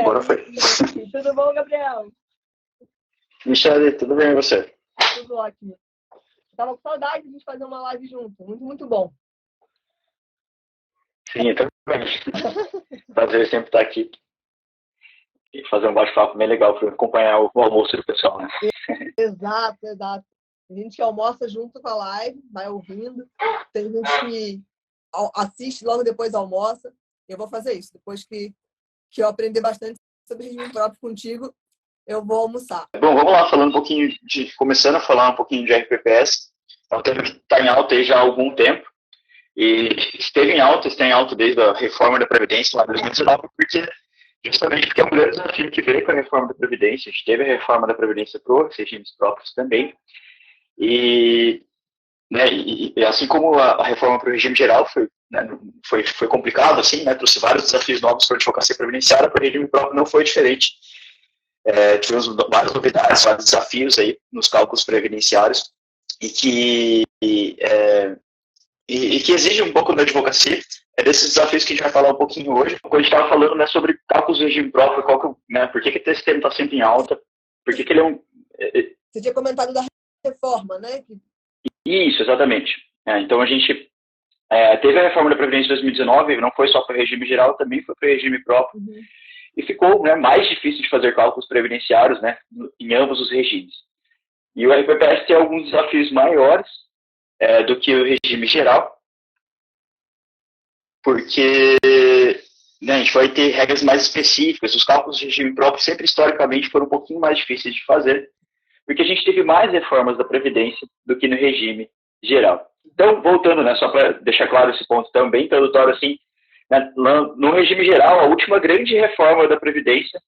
Agora foi. Tudo bom, Gabriel? Michele, tudo bem e você? Tudo ótimo. Tava com saudade de a gente fazer uma live junto. Muito, muito bom. Sim, eu também. Prazer sempre estar aqui e fazer um bate-papo bem legal para acompanhar o almoço do pessoal, né? Exato, exato. A gente almoça junto com a live, vai ouvindo. Tem gente que assiste logo depois almoça. Eu vou fazer isso. Depois que eu aprender bastante sobre regime próprio contigo, eu vou almoçar. Bom, vamos lá, falando um pouquinho começando a falar um pouquinho de RPPS. É um tema que está em alta aí já há algum tempo. E esteve em alta, está em alta desde a reforma da Previdência lá em 2019, justamente porque é um grande desafio que veio com a reforma da Previdência. A gente teve a reforma da Previdência para os regimes próprios também. E assim como a reforma para o regime geral foi complicado, assim, né, trouxe vários desafios novos para a advocacia previdenciária, para o regime próprio não foi diferente. Tivemos várias novidades, vários desafios aí nos cálculos previdenciários e que exige um pouco da advocacia. É desses desafios que a gente vai falar um pouquinho hoje. Quando a gente estava falando, né, sobre cálculos do regime próprio, por que esse tema está sempre em alta, por que ele é um... Você tinha comentado da reforma, né? Isso, exatamente. Então a gente teve a reforma da Previdência de 2019, não foi só para o regime geral, também foi para o regime próprio. Uhum. E ficou, né, mais difícil de fazer cálculos previdenciários, né, em ambos os regimes. E o RPPS tem alguns desafios maiores do que o regime geral, porque, né, a gente vai ter regras mais específicas. Os cálculos de regime próprio sempre, historicamente, foram um pouquinho mais difíceis de fazer, porque a gente teve mais reformas da Previdência do que no regime geral. Então, voltando, né, só para deixar claro esse ponto também, introdutório, assim, no regime geral, a última grande reforma da Previdência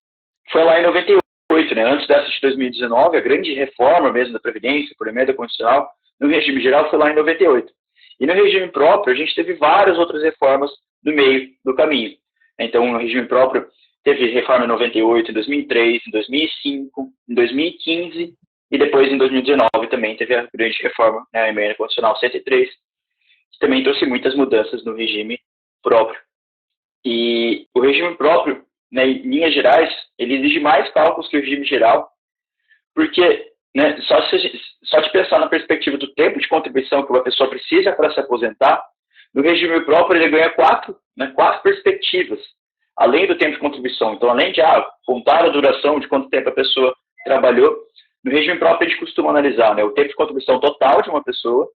foi lá em 98, né? Antes dessa de 2019, a grande reforma mesmo da Previdência, por emenda constitucional, no regime geral foi lá em 98. E no regime próprio, a gente teve várias outras reformas no meio do caminho. Então, no regime próprio, teve reforma em 98, em 2003, em 2005, em 2015, e depois em 2019 também teve a grande reforma, né, a emenda constitucional 103, que também trouxe muitas mudanças no regime próprio. E o regime próprio, né, em linhas gerais, ele exige mais cálculos que o regime geral, porque, né, só de pensar na perspectiva do tempo de contribuição que uma pessoa precisa para se aposentar, no regime próprio ele ganha quatro perspectivas, além do tempo de contribuição. Então, além de contar a duração de quanto tempo a pessoa trabalhou, no regime próprio a gente costuma analisar, né, o tempo de contribuição total de uma pessoa,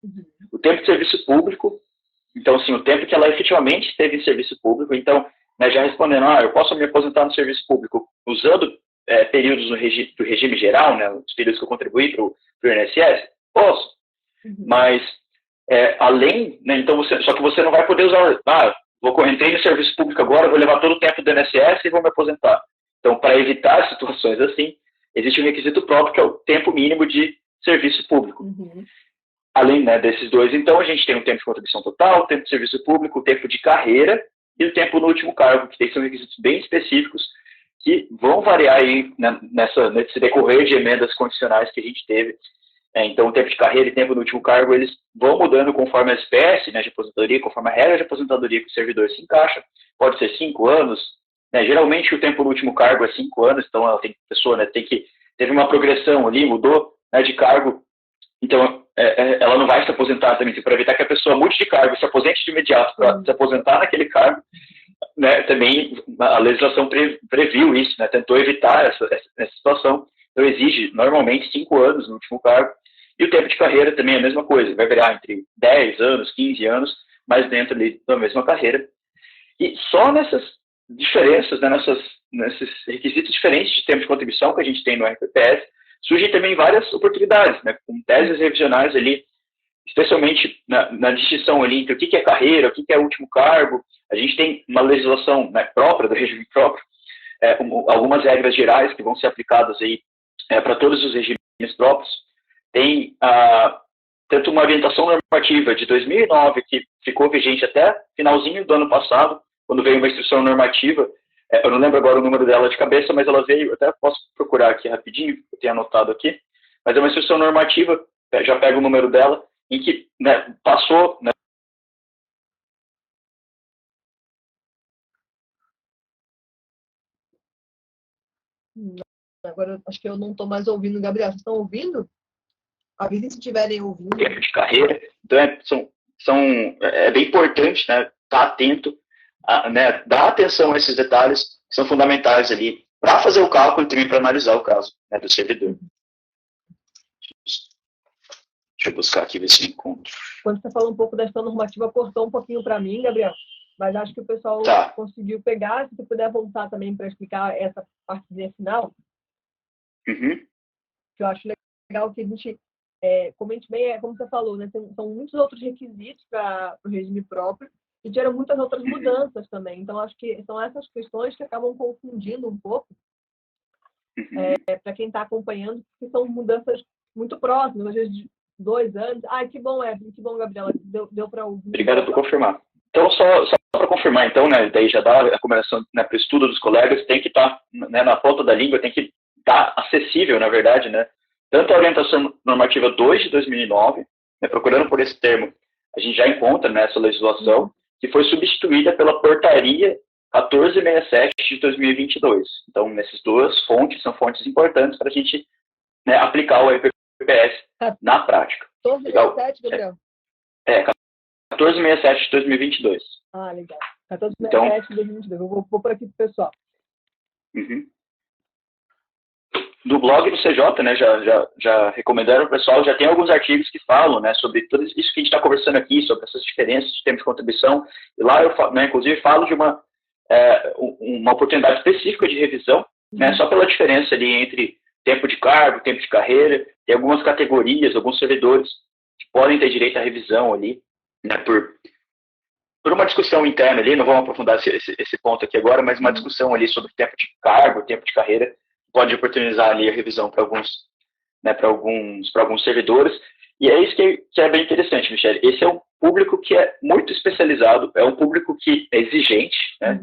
o tempo de serviço público. Então, assim, o tempo que ela efetivamente esteve em serviço público. Então, né, já respondendo, eu posso me aposentar no serviço público usando períodos do regime geral, né, os períodos que eu contribuí para o INSS? Posso. Mas, além, né, então só que você não vai poder usar, entrei no serviço público agora, vou levar todo o tempo do INSS e vou me aposentar. Então, para evitar situações assim, existe um requisito próprio, que é o tempo mínimo de serviço público. Uhum. Além, né, desses dois, então, a gente tem o tempo de contribuição total, o tempo de serviço público, o tempo de carreira e o tempo no último cargo, que são requisitos bem específicos que vão variar aí, né, nesse decorrer de emendas condicionais que a gente teve. Então, o tempo de carreira e tempo no último cargo, eles vão mudando conforme a espécie, né, de aposentadoria, conforme a regra de aposentadoria que o servidor se encaixa. Pode ser 5 anos, né, geralmente o tempo no último cargo é 5 anos, então a pessoa, né, teve uma progressão ali, mudou, né, de cargo. Então, ela não vai se aposentar também, para evitar que a pessoa mude de cargo, se aposente de imediato para se aposentar naquele cargo, né, também a legislação previu isso, né, tentou evitar essa situação. Então, exige normalmente 5 anos no último cargo. E o tempo de carreira também é a mesma coisa, vai variar entre 10 anos, 15 anos, mas dentro ali da mesma carreira. E só nessas diferenças, né, nesses requisitos diferentes de tempo de contribuição que a gente tem no RPPS, surgem também várias oportunidades, né, com teses revisionais ali, especialmente na distinção ali entre o que é carreira, o que é último cargo. A gente tem uma legislação, né, própria, do regime próprio, algumas regras gerais que vão ser aplicadas aí para todos os regimes próprios. Tem tanto uma orientação normativa de 2009, que ficou vigente até finalzinho do ano passado, quando veio uma instrução normativa. Eu não lembro agora o número dela de cabeça, mas ela veio, até posso procurar aqui rapidinho, eu tenho anotado aqui, mas é uma instrução normativa, já pego o número dela, em que, né, passou, né, Agora, acho que eu não estou mais ouvindo, Gabriel. Vocês estão ouvindo? Avisem se estiverem ouvindo. Tempo de carreira. Então, é bem importante, né, estar atento, né, dar atenção a esses detalhes que são fundamentais ali para fazer o cálculo e também para analisar o caso, né, do servidor. Deixa eu buscar aqui, ver se eu encontro. Quando você falou um pouco da gestão normativa, cortou um pouquinho para mim, Gabriel. Mas acho que o pessoal conseguiu pegar. Se você puder voltar também para explicar essa partezinha final, que eu acho legal que a gente comente bem, como você falou, né? São muitos outros requisitos para o regime próprio e geram muitas outras mudanças também. Então, acho que são essas questões que acabam confundindo um pouco para quem está acompanhando, porque são mudanças muito próximas, às vezes de 2 anos. Que bom, Evelyn, que bom, Gabriela, deu para ouvir. Obrigado por confirmar. Então, só para confirmar, então, né, daí já dá a recomendação, né, para o estudo dos colegas, tem que estar, né, na ponta da língua, tem que estar acessível, na verdade, né, tanto a orientação normativa 2 de 2009, né, procurando por esse termo, a gente já encontra, né, essa legislação, que foi substituída pela portaria 1467 de 2022. Então, essas duas fontes são fontes importantes para a gente, né, aplicar o RPPS na prática. 1467, Gabriel? 1467 de 2022. Legal. 1467 de 2022. Vou por aqui pro pessoal. No blog do CJ, né, já recomendaram o pessoal, já tem alguns artigos que falam, né, sobre tudo isso que a gente está conversando aqui, sobre essas diferenças de tempo de contribuição. E lá eu, né, inclusive, falo de uma oportunidade específica de revisão, né, só pela diferença ali entre tempo de cargo, tempo de carreira. Tem algumas categorias, alguns servidores que podem ter direito à revisão ali, né, por uma discussão interna ali, não vamos aprofundar esse ponto aqui agora, mas uma discussão ali sobre tempo de cargo, tempo de carreira, pode oportunizar ali a revisão para alguns, né, para alguns servidores. E é isso que é bem interessante, Michele. Esse é um público que é muito especializado, é um público que é exigente, né,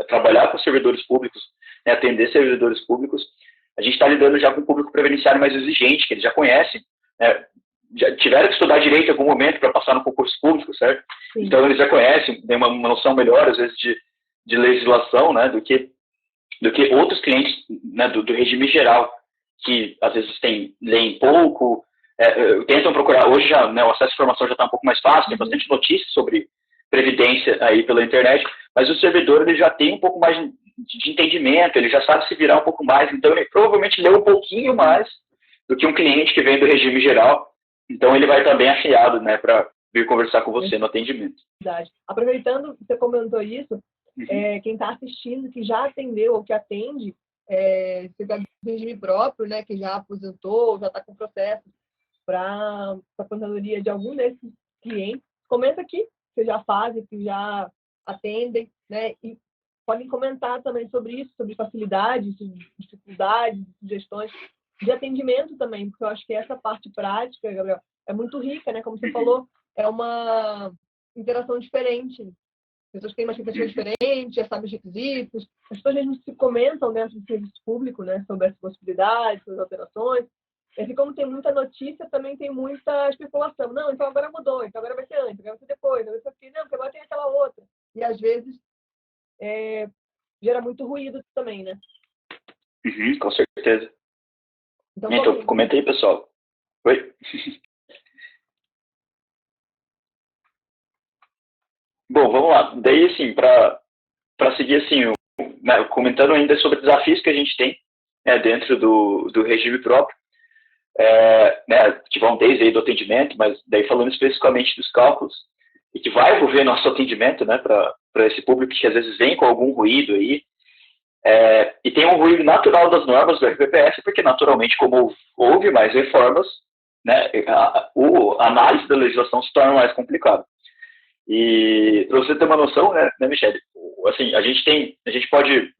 trabalhar com servidores públicos, né, atender servidores públicos. A gente está lidando já com um público previdenciário mais exigente, que eles já conhecem, né, já tiveram que estudar direito em algum momento para passar no concurso público, certo? Sim. Então, eles já conhecem, têm uma noção melhor, às vezes, de legislação, né, do que outros clientes, né, do regime geral, que, às vezes, leem pouco, tentam procurar. Hoje, já, né, o acesso à informação já está um pouco mais fácil, tem bastante notícias sobre previdência aí pela internet, mas o servidor ele já tem um pouco mais de entendimento, ele já sabe se virar um pouco mais, então ele provavelmente lê um pouquinho mais do que um cliente que vem do regime geral. Então, ele vai estar bem afiado, né, para vir conversar com você no atendimento. Verdade. Aproveitando que você comentou isso, quem está assistindo, que já atendeu ou que atende, se tiver regime próprio, né, que já aposentou, já está com processo para aposentadoria de algum desses clientes, comenta aqui, que já fazem, que já atendem, né, e podem comentar também sobre isso, sobre facilidades, dificuldades, sugestões de atendimento também, porque eu acho que essa parte prática, Gabriel, é muito rica, né? Como você falou, é uma interação diferente. As pessoas têm uma expectativa diferente, já sabem os requisitos. As pessoas mesmo se comentam dentro do serviço público, né? Sobre as possibilidades, sobre as alterações. E assim, como tem muita notícia, também tem muita especulação. Não, então agora mudou, então agora vai ser antes, agora vai ser depois, agora vai ser aqui. Não, porque agora tem aquela outra. E às vezes gera muito ruído também, né? Com certeza. Então, comenta aí, pessoal. Oi? Bom, vamos lá. Daí, assim, para seguir, assim, né, comentando ainda sobre desafios que a gente tem, né, dentro do regime próprio, né, que vão desde aí do atendimento, mas daí falando especificamente dos cálculos, e que vai envolver nosso atendimento, né, para esse público que às vezes vem com algum ruído aí, e tem um ruído natural das normas do RPPS, porque naturalmente, como houve mais reformas, né, a análise da legislação se torna mais complicada. E para você ter uma noção, né, Michele, assim, a gente pode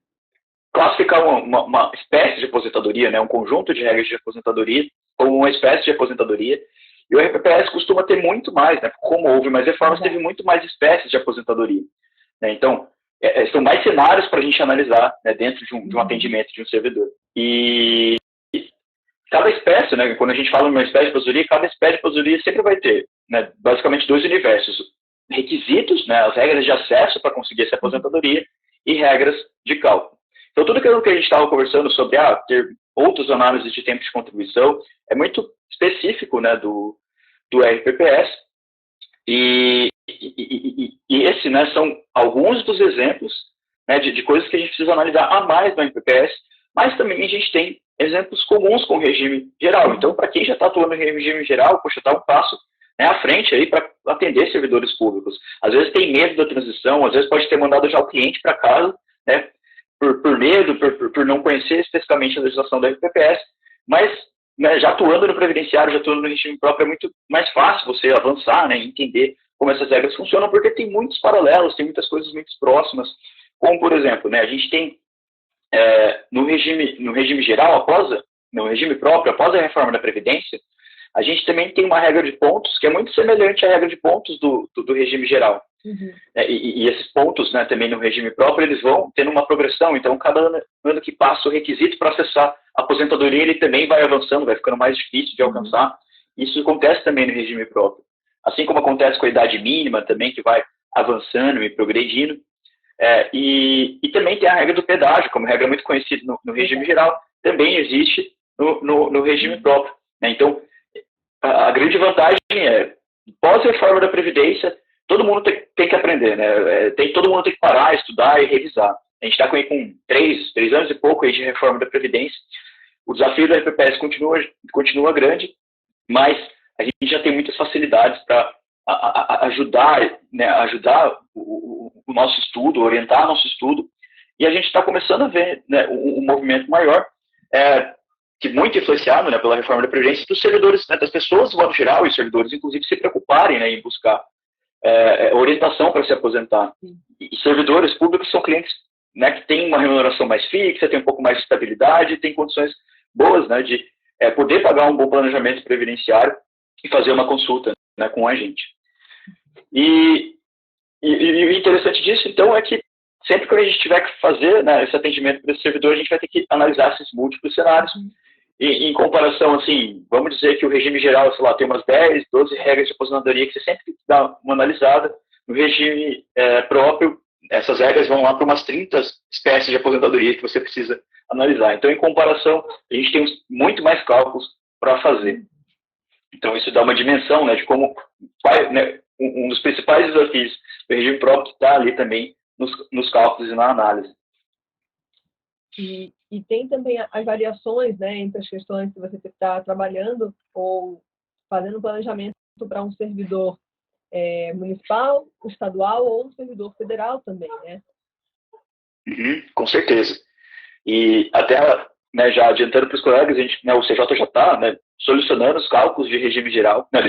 classificar uma espécie de aposentadoria, né, um conjunto de regras de aposentadoria, como uma espécie de aposentadoria, e o RPPS costuma ter muito mais, né, como houve mais reformas, teve muito mais espécies de aposentadoria. Né, então, são mais cenários para a gente analisar, né, dentro de um atendimento de um servidor. E cada espécie, né, quando a gente fala em uma espécie de aposentadoria, cada espécie de aposentadoria sempre vai ter, né, basicamente 2 universos: requisitos, né, as regras de acesso para conseguir essa aposentadoria, e regras de cálculo. Então, tudo aquilo que a gente estava conversando sobre ter outras análises de tempo de contribuição é muito específico, né, do RPPS. E esse, né, são alguns dos exemplos, né, de coisas que a gente precisa analisar a mais no RPPS, mas também a gente tem exemplos comuns com o regime geral. Então, para quem já está atuando no regime geral, poxa, está um passo, né, à frente aí para atender servidores públicos. Às vezes tem medo da transição, às vezes pode ter mandado já o cliente para casa, né, por medo, por não conhecer especificamente a legislação da RPPS, mas, né, já atuando no previdenciário, já atuando no regime próprio, é muito mais fácil você avançar, né, entender como essas regras funcionam, porque tem muitos paralelos, tem muitas coisas muito próximas, como, por exemplo, né, a gente tem no regime geral, no regime próprio, após a reforma da Previdência, a gente também tem uma regra de pontos que é muito semelhante à regra de pontos do regime geral. Uhum. E esses pontos, né, também no regime próprio, eles vão tendo uma progressão. Então, cada ano que passa, o requisito para acessar a aposentadoria, ele também vai avançando, vai ficando mais difícil de alcançar. Isso acontece também no regime próprio. Assim como acontece com a idade mínima também, que vai avançando e progredindo. E também tem a regra do pedágio, como regra muito conhecida no regime geral, também existe no regime próprio, né? Então, a grande vantagem é, pós-reforma da Previdência, todo mundo tem que aprender, né? Todo mundo tem que parar, estudar e revisar. A gente está com 3 anos e pouco aí de reforma da Previdência. O desafio da RPPS continua grande, mas a gente já tem muitas facilidades para ajudar, né, o nosso estudo, orientar nosso estudo, e a gente está começando a ver, né, um movimento maior, que muito influenciado, né, pela reforma da Previdência, dos servidores, né, das pessoas, de modo geral, e os servidores, inclusive, se preocuparem, né, em buscar orientação para se aposentar. E servidores públicos são clientes, né, que têm uma remuneração mais fixa, têm um pouco mais de estabilidade, têm condições boas, né, de poder pagar um bom planejamento previdenciário e fazer uma consulta, né, com a gente. E o interessante disso, então, é que sempre que a gente tiver que fazer, né, esse atendimento para esse servidor, a gente vai ter que analisar esses múltiplos cenários. E em comparação, assim, vamos dizer que o regime geral, sei lá, tem umas 10, 12 regras de aposentadoria que você sempre tem que dar uma analisada. No regime próprio, essas regras vão lá para umas 30 espécies de aposentadoria que você precisa analisar. Então, em comparação, a gente tem muito mais cálculos para fazer. Então, isso dá uma dimensão, né, de como, né, um dos principais desafios do regime próprio está ali também nos cálculos e na análise. E tem também as variações, né, entre as questões que você está trabalhando ou fazendo planejamento para um servidor municipal, estadual ou um servidor federal também, né? Com certeza. E até, né, já adiantando para os colegas, a gente, né, o CJ já está, né, solucionando os cálculos de regime geral, né, né,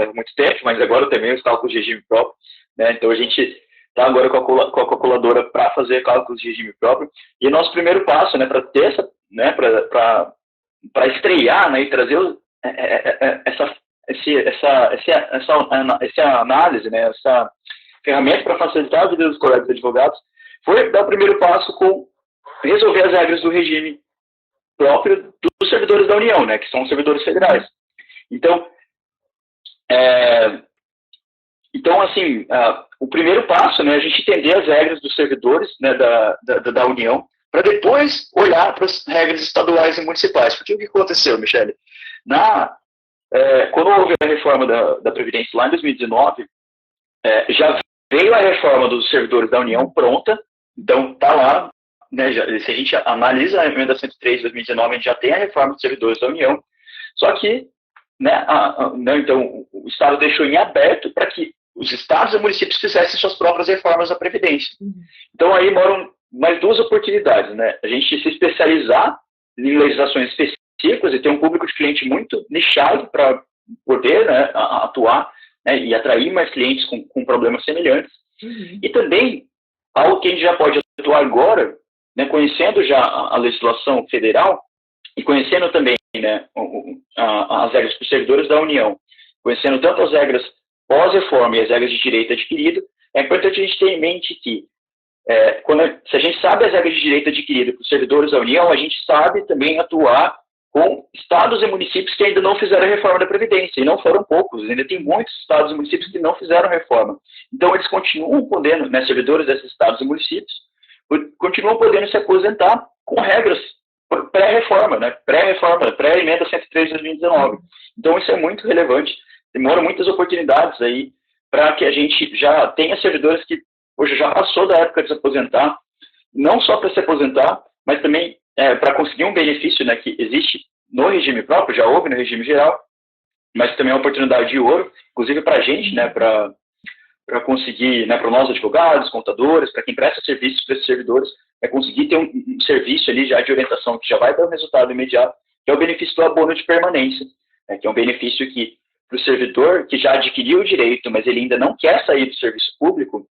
há muito tempo, mas agora também os cálculos de regime próprio, né, então a gente está agora com a calculadora para fazer cálculos de regime próprio, e o nosso primeiro passo, né, para ter essa, né, para estrear, né, e trazer essa análise, né, essa ferramenta para facilitar a vida dos colegas advogados, foi dar o primeiro passo com resolver as regras do regime próprio dos servidores da União, né, que são os servidores federais. Então, assim, o primeiro passo, né, a gente entender as regras dos servidores, né, da União, para depois olhar para as regras estaduais e municipais. Porque o que aconteceu, Michele? Quando houve a reforma da Previdência lá em 2019, já veio a reforma dos servidores da União pronta, então está lá, né, se a gente analisa a emenda 103 de 2019, a gente já tem a reforma dos servidores da União, só que, né, então, o Estado deixou em aberto para que os estados e municípios fizessem suas próprias reformas da Previdência. Então, aí moram mais duas oportunidades, né? A gente se especializar em legislações específicas e ter um público de cliente muito nichado para poder, né, atuar, né, e atrair mais clientes com problemas semelhantes. E também, algo que a gente já pode atuar agora, né, conhecendo já a legislação federal e conhecendo também, né, as regras para os servidores da União, conhecendo tanto as regras pós-reforma e as regras de direito adquirido, é importante a gente ter em mente que, se a gente sabe as regras de direito adquirido para os servidores da União, a gente sabe também atuar com estados e municípios que ainda não fizeram a reforma da Previdência, e não foram poucos, ainda tem muitos estados e municípios que não fizeram a reforma. Então, eles continuam podendo, né, servidores desses estados e municípios, continuam podendo se aposentar com regras pré-reforma, né? Pré-emenda 103 de 2019. Então, isso é muito relevante. Demoram muitas oportunidades aí para que a gente já tenha servidores que hoje já passou da época de se aposentar, não só para se aposentar, mas também para conseguir um benefício, né, que existe no regime próprio, já houve no regime geral, mas também é uma oportunidade de ouro, inclusive para a gente, né, para conseguir, né, para nós advogados, contadores, para quem presta serviços para esses servidores, conseguir ter um serviço ali já de orientação que já vai dar um resultado imediato, que é o benefício do abono de permanência, né, que é um benefício que para o servidor que já adquiriu o direito, mas ele ainda não quer sair do serviço público,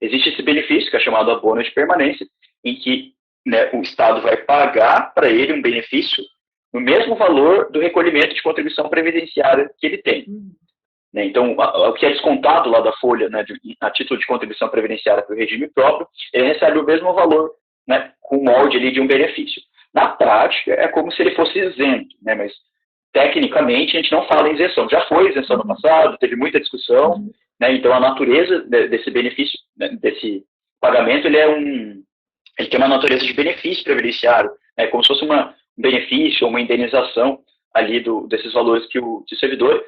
existe esse benefício que é chamado abono de permanência, em que, né, o Estado vai pagar para ele um benefício no mesmo valor do recolhimento de contribuição previdenciária que ele tem. Né? Então, o que é descontado lá da folha, né, a título de contribuição previdenciária para o regime próprio, ele recebe o mesmo valor, né, com o molde ali de um benefício. Na prática, é como se ele fosse isento, né, mas tecnicamente a gente não fala em isenção. Já foi isenção no passado, teve muita discussão, né, então a natureza desse benefício, né, desse pagamento, ele tem uma natureza de benefício previdenciário, né, como se fosse um benefício ou uma indenização ali desses valores que o servidor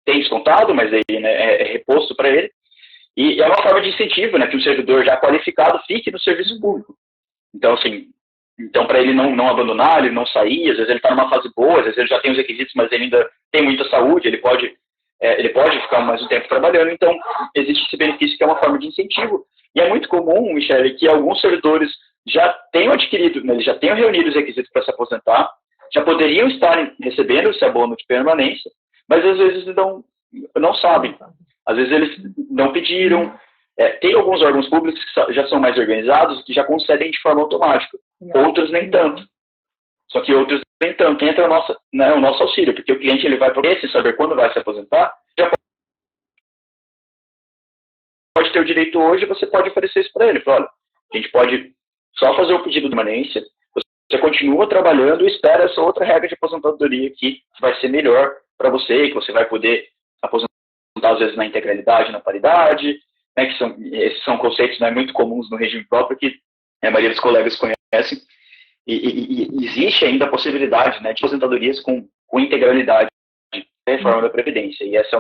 tem descontado, mas aí, né, é reposto para ele, e é uma forma de incentivo, né, que um servidor já qualificado fique no serviço público. Então, assim, para ele não abandonar, ele não sair, às vezes ele está numa fase boa, às vezes ele já tem os requisitos, mas ele ainda tem muita saúde, ele pode ficar mais um tempo trabalhando, então existe esse benefício que é uma forma de incentivo. E é muito comum, Michele, que alguns servidores já tenham adquirido, né, eles já tenham reunido os requisitos para se aposentar, já poderiam estar recebendo esse abono de permanência, mas às vezes não sabem. Às vezes eles não pediram. Tem alguns órgãos públicos que já são mais organizados, que já concedem de forma automática. Outros nem tanto. Só que outros nem tanto. Entra o nosso auxílio, porque o cliente ele vai poder, sem saber quando vai se aposentar, já pode ter o direito hoje, você pode oferecer isso para ele. Olha, a gente pode só fazer o pedido de permanência, você continua trabalhando e espera essa outra regra de aposentadoria aqui, que vai ser melhor para você, que você vai poder aposentar às vezes na integralidade, na paridade, né, esses são conceitos, né, muito comuns no regime próprio que a maioria dos colegas conhecem, e existe ainda a possibilidade, né, de aposentadorias com integralidade, reforma da Previdência, e essa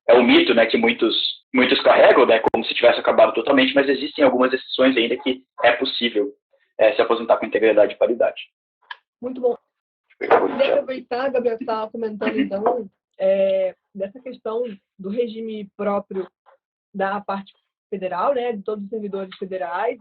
é um mito, né, que muitos carregam, né, como se tivesse acabado totalmente, mas existem algumas exceções ainda que é possível se aposentar com integralidade e paridade. Muito bom. Queria aproveitar, Gabriel, que estava comentando, então, dessa questão do regime próprio da parte federal, né, de todos os servidores federais,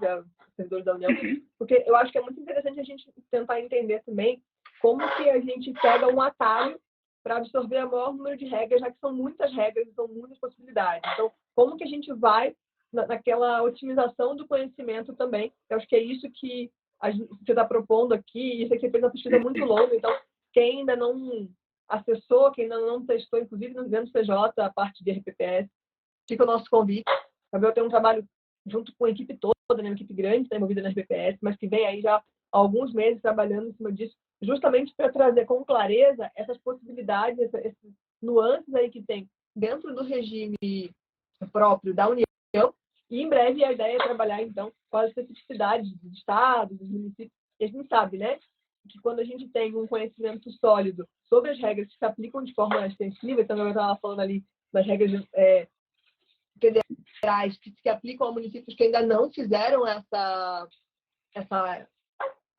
servidores da União, porque eu acho que é muito interessante a gente tentar entender também como que a gente pega um atalho para absorver o maior número de regras, já que são muitas regras e são muitas possibilidades. Então, como que a gente vai naquela otimização do conhecimento também? Eu acho que é isso que você está propondo aqui, e isso aqui fez uma pesquisa muito longa, então quem ainda não acessou, quem ainda não testou, inclusive no dentro do CJ, a parte de RPPS, fica o nosso convite. O Gabriel tem um trabalho junto com a equipe toda, né, uma equipe grande, está envolvida na RPPS, mas que vem aí já há alguns meses trabalhando em cima disso, justamente para trazer com clareza essas possibilidades, esses nuances aí que tem dentro do regime próprio da União, e em breve a ideia é trabalhar, então, com as especificidades dos estados, dos municípios. E a gente sabe, né, que quando a gente tem um conhecimento sólido sobre as regras que se aplicam de forma extensiva, então eu estava falando ali das regras federais que aplicam a municípios que ainda não fizeram essa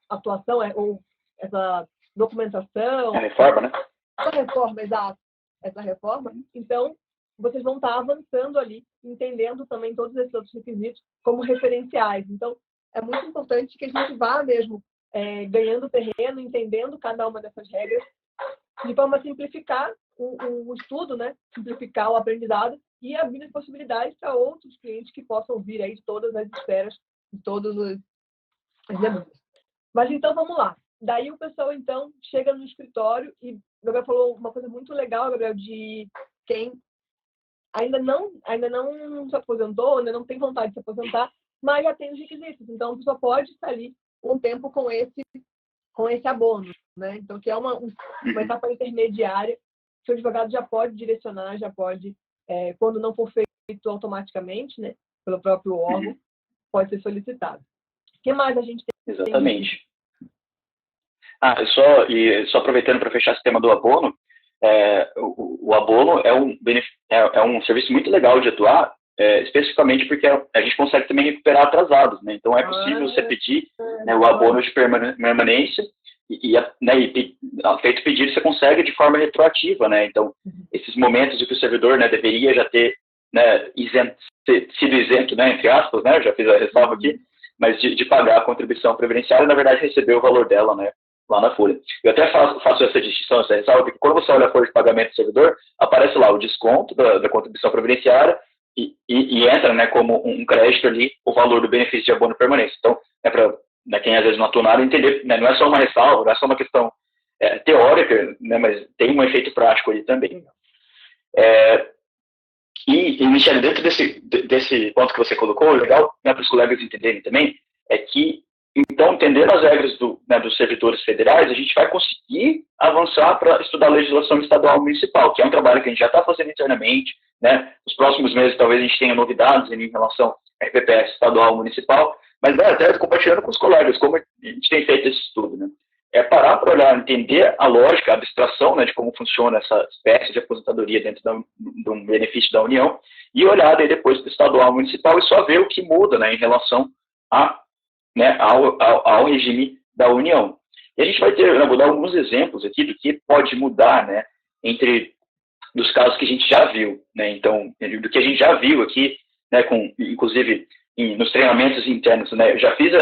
atuação ou essa documentação. A reforma, né? Essa reforma, exato. Essa reforma. Então, vocês vão estar avançando ali, entendendo também todos esses outros requisitos como referenciais. Então, é muito importante que a gente vá mesmo ganhando terreno, entendendo cada uma dessas regras, de forma a simplificar o estudo, né? Simplificar o aprendizado e abrir as possibilidades para outros clientes que possam vir aí de todas as esferas, de todas as demandas. Mas então, vamos lá. Daí o pessoal, então, chega no escritório e o Gabriel falou uma coisa muito legal, Gabriel, de quem ainda não se aposentou, ainda não tem vontade de se aposentar, mas já tem os requisitos. Então, a pessoa pode estar ali um tempo com esse abono, né? Então, que é uma etapa intermediária que o advogado já pode direcionar, já pode, quando não for feito automaticamente, né, pelo próprio órgão, pode ser solicitado. O que mais a gente tem? Exatamente. Só aproveitando para fechar esse tema do abono, o abono é um serviço muito legal de atuar, especificamente porque a gente consegue também recuperar atrasados, né? Então é possível você pedir, né, o abono de permanência feito o pedido, você consegue de forma retroativa, né? Então, esses momentos em que o servidor, né, deveria já ter, né, sido isento, né, entre aspas, né, eu já fiz a ressalva aqui, mas de pagar a contribuição previdenciária, na verdade, recebeu o valor dela, né, lá na folha. Eu até faço essa distinção, essa ressalva, porque quando você olha a folha de pagamento do servidor, aparece lá o desconto da contribuição previdenciária e entra, né, como um crédito ali o valor do benefício de abono permanente. Então, é para, né, quem às vezes não atua nada entender, né, não é só uma ressalva, não é só uma questão teórica, né, mas tem um efeito prático ali também. E Michele, dentro desse ponto que você colocou, legal, né, para os colegas entenderem também, é que, então, entendendo as regras dos servidores federais, a gente vai conseguir avançar para estudar a legislação estadual e municipal, que é um trabalho que a gente já está fazendo internamente, né? Nos próximos meses, talvez a gente tenha novidades em relação à RPPS estadual e municipal, mas até compartilhando com os colegas como a gente tem feito esse estudo, né? É parar para olhar, entender a lógica, a abstração, né, de como funciona essa espécie de aposentadoria dentro do benefício da União e olhar daí depois para o estadual e municipal e só ver o que muda, né, em relação ao regime da União. E a gente vai eu vou dar alguns exemplos aqui do que pode mudar, né, dos casos que a gente já viu, né, então, do que a gente já viu aqui, né, inclusive nos treinamentos internos, né, eu já fiz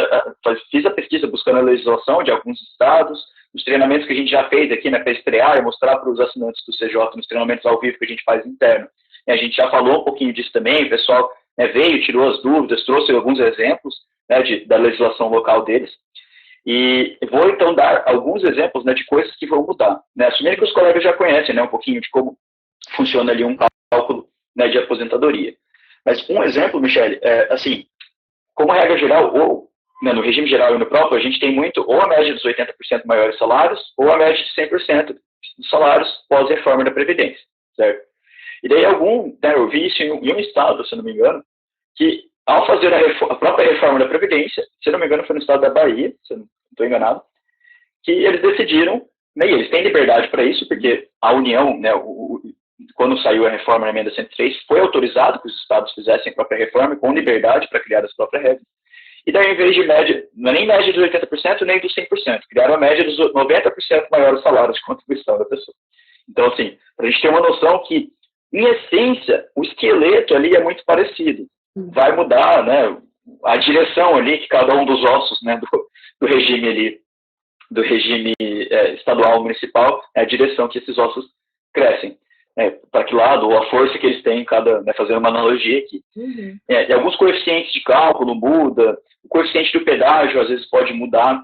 a pesquisa buscando a legislação de alguns estados, nos treinamentos que a gente já fez aqui, né, para estrear e mostrar para os assinantes do CJ, nos treinamentos ao vivo que a gente faz interno. E a gente já falou um pouquinho disso também, o pessoal, né, veio, tirou as dúvidas, trouxe alguns exemplos, né, da legislação local deles. E vou, então, dar alguns exemplos, né, de coisas que vão mudar. Né, assumindo que os colegas já conhecem, né, um pouquinho de como funciona ali um cálculo, né, de aposentadoria. Mas um exemplo, Michele, assim, como regra geral, né, no regime geral e no próprio, a gente tem muito ou a média dos 80% maiores salários ou a média de 100% dos salários pós-reforma da Previdência, certo? E daí né, eu vi isso em um estado, se não me engano, que ao fazer a própria reforma da Previdência, se não me engano foi no estado da Bahia, se eu não estou enganado, que eles decidiram, né, e eles têm liberdade para isso, porque a União, né, quando saiu a reforma na emenda 103, foi autorizado que os estados fizessem a própria reforma com liberdade para criar as próprias regras. E daí, em vez de média, não é nem média dos 80%, nem dos 100%, criaram a média dos 90% maiores salários de contribuição da pessoa. Então, assim, para a gente ter uma noção que, em essência, o esqueleto ali é muito parecido. Vai mudar, né, a direção ali que cada um dos ossos, né, do regime ali, do regime estadual, municipal, é a direção que esses ossos crescem. Para que lado, ou a força que eles têm em cada, né, fazendo uma analogia aqui. E alguns coeficientes de cálculo muda, o coeficiente do pedágio às vezes pode mudar.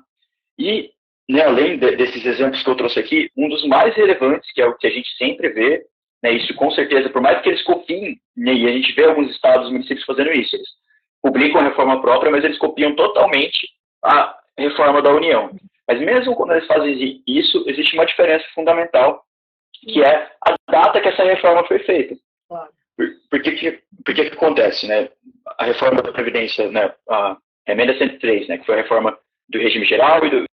E, né, além desses exemplos que eu trouxe aqui, um dos mais relevantes, que é o que a gente sempre vê, né, isso com certeza, por mais que eles copiem, né, e a gente vê alguns estados e municípios fazendo isso, eles publicam a reforma própria, mas eles copiam totalmente a reforma da União. Mas mesmo quando eles fazem isso, existe uma diferença fundamental, que é a data que essa reforma foi feita. Claro. Por que acontece, né? A reforma da Previdência, né, a emenda 103, né, que foi a reforma do regime geral e do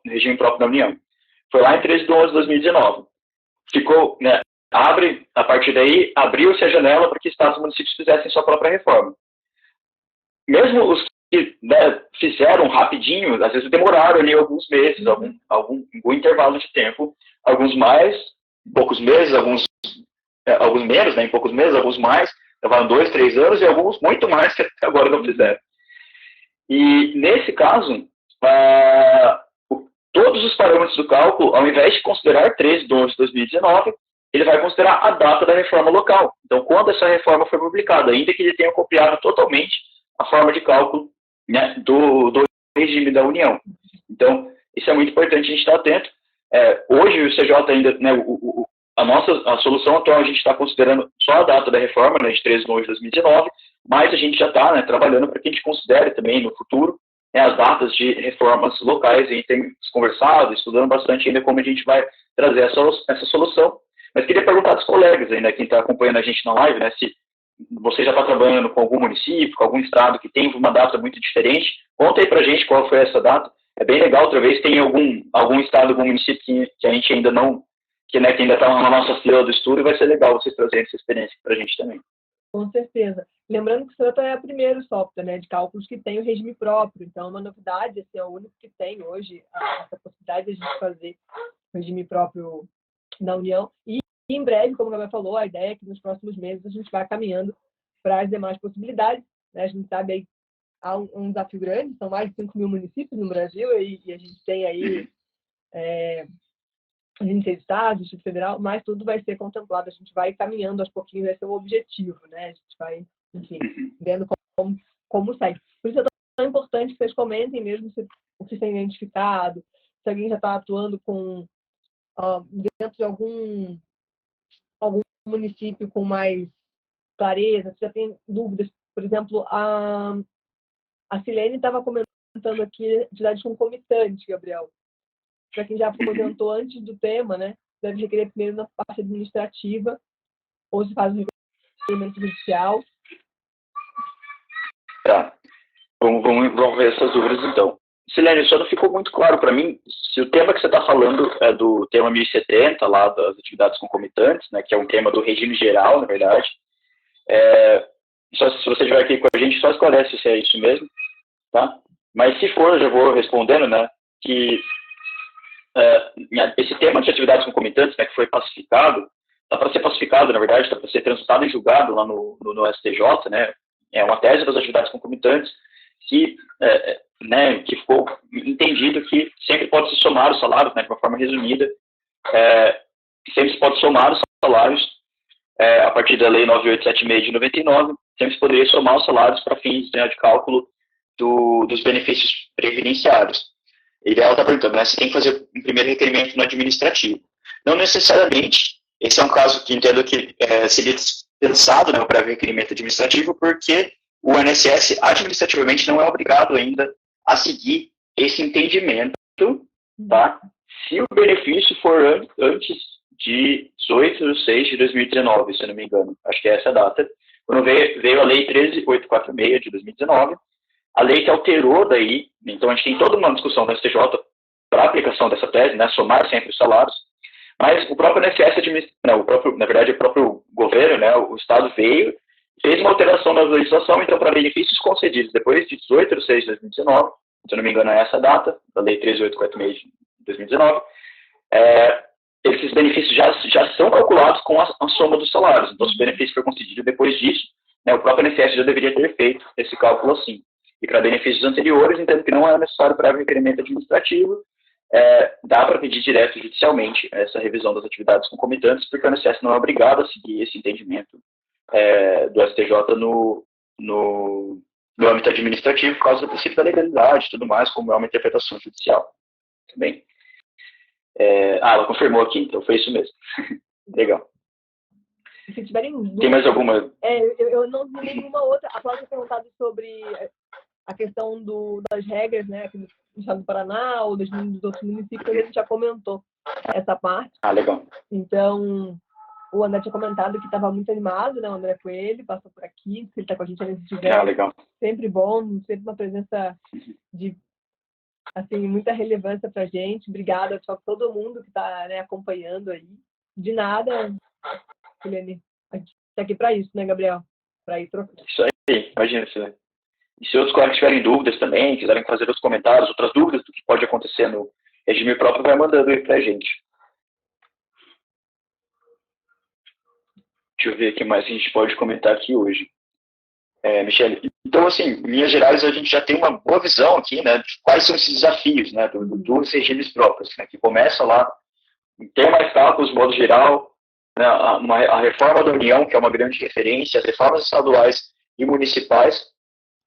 regime próprio da União, foi lá em 13 de 11 de 2019. Ficou, né, a partir daí, abriu-se a janela para que estados e municípios fizessem sua própria reforma. Mesmo os que, né, fizeram rapidinho, às vezes demoraram ali alguns meses, algum intervalo de tempo, alguns mais, poucos meses, alguns menos, né, em poucos meses, alguns mais, levaram 2, 3 anos e alguns muito mais que até agora não fizeram. E nesse caso, todos os parâmetros do cálculo, ao invés de considerar 13 de 11 de 2019, ele vai considerar a data da reforma local. Então, quando essa reforma foi publicada, ainda que ele tenha copiado totalmente a forma de cálculo, né, do regime da União. Então, isso é muito importante a gente estar atento. Hoje, o CJ ainda, né, a solução atual, a gente está considerando só a data da reforma, né, de 13 de novembro de 2019, mas a gente já está, né, trabalhando para que a gente considere também no futuro, né, as datas de reformas locais. A gente tem conversado, estudando bastante ainda como a gente vai trazer essa solução. Mas queria perguntar dos colegas ainda, quem está acompanhando a gente na live, né, se você já está trabalhando com algum município, com algum estado que tem uma data muito diferente, conta aí para a gente qual foi essa data. É bem legal, outra vez tem algum estado, algum município que a gente ainda não, que ainda está na nossa fila do estudo, e vai ser legal vocês trazerem essa experiência para a gente também. Com certeza. Lembrando que o Santa é o primeiro software, né, de cálculos que tem o regime próprio. Então, é uma novidade, assim, é o único que tem hoje essa possibilidade de a gente fazer o regime próprio na União. E, em breve, como o Gabriel falou, a ideia é que nos próximos meses a gente vai caminhando para as demais possibilidades. Né? A gente sabe aí há um desafio grande, são mais de 5 mil municípios no Brasil, e a gente tem aí a gente tem Estado, Distrito Federal, mas tudo vai ser contemplado, a gente vai caminhando aos pouquinhos, esse é o objetivo, né? A gente vai, enfim, vendo como segue. Por isso é tão importante que vocês comentem mesmo o que tem identificado, se alguém já está atuando dentro de algum município com mais clareza, se já tem dúvidas. Por exemplo, a Silene estava comentando aqui atividade concomitante, Gabriel. Para quem já aposentou antes do tema, né, deve requerer primeiro na parte administrativa, ou se faz um requerimento judicial. Tá. Vamos ver essas dúvidas, então. Silene, só não ficou muito claro para mim se o tema que você está falando é do tema 1070, lá das atividades concomitantes, né, que é um tema do regime geral, na verdade. Só se você estiver aqui com a gente, só esclarece se é isso mesmo, tá? Mas se for, eu já vou respondendo, né, que esse tema de atividades concomitantes, né, que foi pacificado, está para ser pacificado, na verdade, está para ser transitado e julgado lá no STJ, né, é uma tese das atividades concomitantes que ficou entendido que sempre pode se somar os salários, né, de uma forma resumida, sempre se pode somar os salários a partir da Lei 9876 de 99, sempre se poderia somar os salários para fins, né, de cálculo dos benefícios previdenciários. E ela está perguntando, né, se tem que fazer um primeiro requerimento no administrativo. Não necessariamente. Esse é um caso que entendo que seria dispensado, né, o prévio requerimento administrativo, porque o INSS administrativamente não é obrigado ainda a seguir esse entendimento, tá? Se o benefício for antes de 18 de 6 de 2019, se eu não me engano. Acho que é essa a data. Quando veio a Lei 13846 de 2019, a lei que alterou daí, então a gente tem toda uma discussão da STJ para a aplicação dessa tese, né, somar sempre os salários, mas o próprio INSS, na verdade o próprio governo, né, o Estado veio, fez uma alteração na legislação, então para benefícios concedidos depois de 18 de 6 de 2019, se eu não me engano é essa data, da Lei 13846 de 2019, esses benefícios já são calculados com a soma dos salários, então se o benefício for concedido depois disso, né, o próprio INSS já deveria ter feito esse cálculo assim. E para benefícios anteriores, entendo que não é necessário prévio requerimento administrativo, dá para pedir direto judicialmente essa revisão das atividades concomitantes, porque o INSS não é obrigado a seguir esse entendimento do STJ no âmbito administrativo, por causa do princípio da legalidade e tudo mais, como é uma interpretação judicial. Tá bem? Ela confirmou aqui, então foi isso mesmo. Legal. Se tiverem dúvidas, tem mais alguma? Eu não vi nenhuma outra. A Cláudia perguntado sobre a questão das regras, né, aqui no estado do Paraná ou dos outros municípios, a gente já comentou essa parte. Legal. Então, o André tinha comentado que estava muito animado, né, o André Coelho, passou por aqui, ele está com a gente nesse evento. Legal. Sempre bom, sempre uma presença de, assim, muita relevância para a gente. Obrigada a todo mundo que está, né, acompanhando aí. De nada, Helene. A gente está aqui para isso, né, Gabriel? Para ir trocando. Isso aí, imagina, Silene. E se outros colegas tiverem dúvidas também, quiserem fazer os comentários, outras dúvidas do que pode acontecer no regime próprio, vai mandando aí pra gente. Deixa eu ver o que mais a gente pode comentar aqui hoje. Michele, então, assim, em linhas gerais, a gente já tem uma boa visão aqui, né, de quais são esses desafios, né, dos regimes próprios, né, que começa lá em ter mais cálculos, de modo geral, né, a reforma da União, que é uma grande referência, as reformas estaduais e municipais,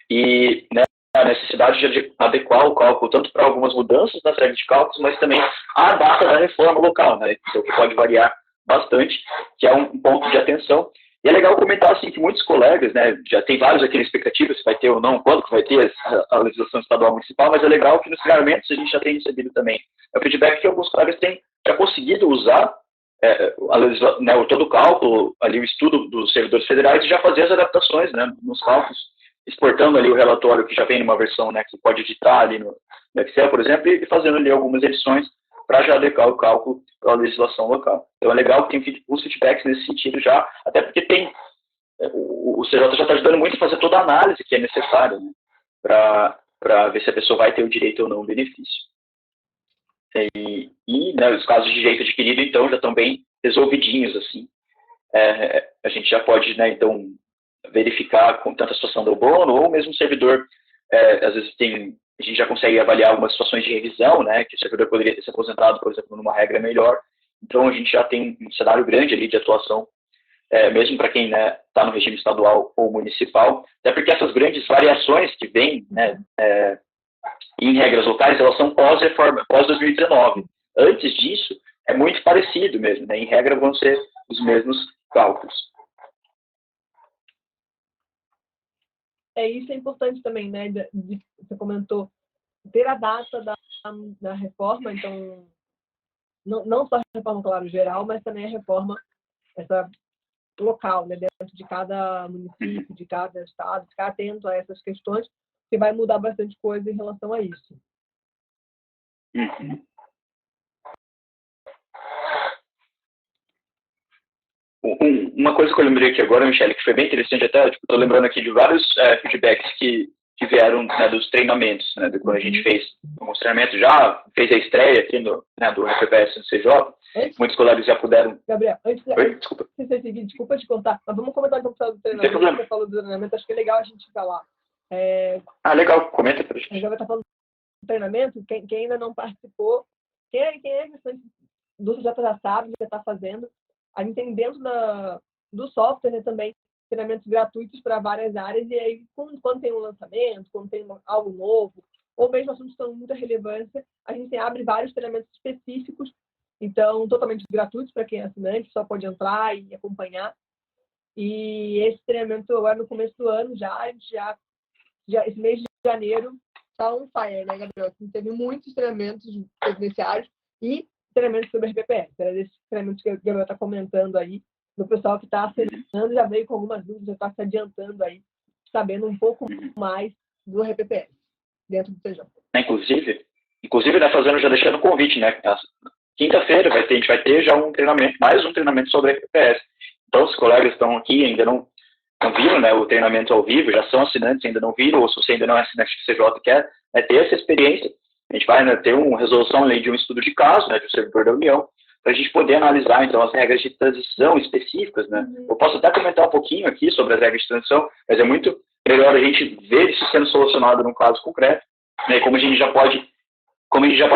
e, né, a necessidade de adequar o cálculo tanto para algumas mudanças nas regras de cálculos, mas também a data da reforma local, né, então, que pode variar bastante, que é um ponto de atenção. E é legal comentar assim, que muitos colegas, né, já tem vários aqui na expectativa se vai ter ou não, quando que vai ter a legislação estadual municipal, mas é legal que nos treinamentos a gente já tem recebido também o feedback que alguns colegas têm já conseguido usar né, todo o cálculo, ali o estudo dos servidores federais e já fazer as adaptações, né, nos cálculos, exportando ali o relatório que já vem numa versão, né, que pode editar ali no Excel, por exemplo, e fazendo ali algumas edições para já adequar o cálculo para a legislação local. Então é legal que tem os feedbacks nesse sentido já, até porque o CJ já está ajudando muito a fazer toda a análise que é necessária, né, para ver se a pessoa vai ter o direito ou não ao benefício. Né, os casos de direito adquirido, então, já estão bem resolvidinhos, assim. A gente já pode, né, então, verificar com tanta situação do abono, ou mesmo o servidor, às vezes a gente já consegue avaliar algumas situações de revisão, né, que o servidor poderia ter se aposentado, por exemplo, numa regra melhor. Então, a gente já tem um cenário grande ali de atuação, mesmo para quem está, no regime estadual ou municipal, até porque essas grandes variações que vêm, né, em regras locais, elas são pós-reforma, pós-2019. Antes disso, é muito parecido mesmo, né? Em regra, vão ser os mesmos cálculos. Isso é importante também, né? Você comentou ter a data da reforma, então, não só a reforma, claro, geral, mas também a reforma essa local, né? Dentro de cada município, de cada estado, ficar atento a essas questões, que vai mudar bastante coisa em relação a isso. Uhum. Uma coisa que eu lembrei aqui agora, Michele, que foi bem interessante até, estou lembrando aqui de vários feedbacks que vieram, né, dos treinamentos, né, do quando a gente fez alguns treinamentos, já fez a estreia aqui do FPPS no CJ, muitos colegas já puderam... Gabriel, antes desculpa. Desculpa te contar, mas vamos comentar um pouco do treinamento. Você falou do treinamento, acho que é legal a gente falar. Legal, comenta pra gente. A gente vai estar falando do treinamento, quem ainda não participou, quem é do CJ já sabe o que está fazendo. A gente tem dentro do software, né, também treinamentos gratuitos para várias áreas, e aí quando tem um lançamento, quando tem algo novo, ou mesmo assuntos que estão de muita relevância, a gente abre vários treinamentos específicos, então totalmente gratuitos para quem é assinante, só pode entrar e acompanhar. E esse treinamento agora no começo do ano, já esse mês de janeiro, está on fire, né, Gabriel? A gente teve muitos treinamentos presenciais e treinamentos sobre RPPS. Era desses treinamentos que a Gabriel está comentando aí, do pessoal que está assinando, já veio com algumas dúvidas, já está se adiantando aí, sabendo um pouco mais do RPPS dentro do TJ. Inclusive, né, já deixando o convite, né? Quinta-feira a gente vai ter já mais um treinamento sobre RPPS. Então, os colegas estão aqui ainda não viram, né, o treinamento ao vivo, já são assinantes, ainda não viram, ou se você ainda não é assinante do CJ quer ter essa experiência, a gente vai, né, ter uma resolução de um estudo de caso, né, de um servidor da União, para a gente poder analisar, então, as regras de transição específicas, né. Eu posso até comentar um pouquinho aqui sobre as regras de transição, mas é muito melhor a gente ver isso sendo solucionado num caso concreto, né, como a gente já pode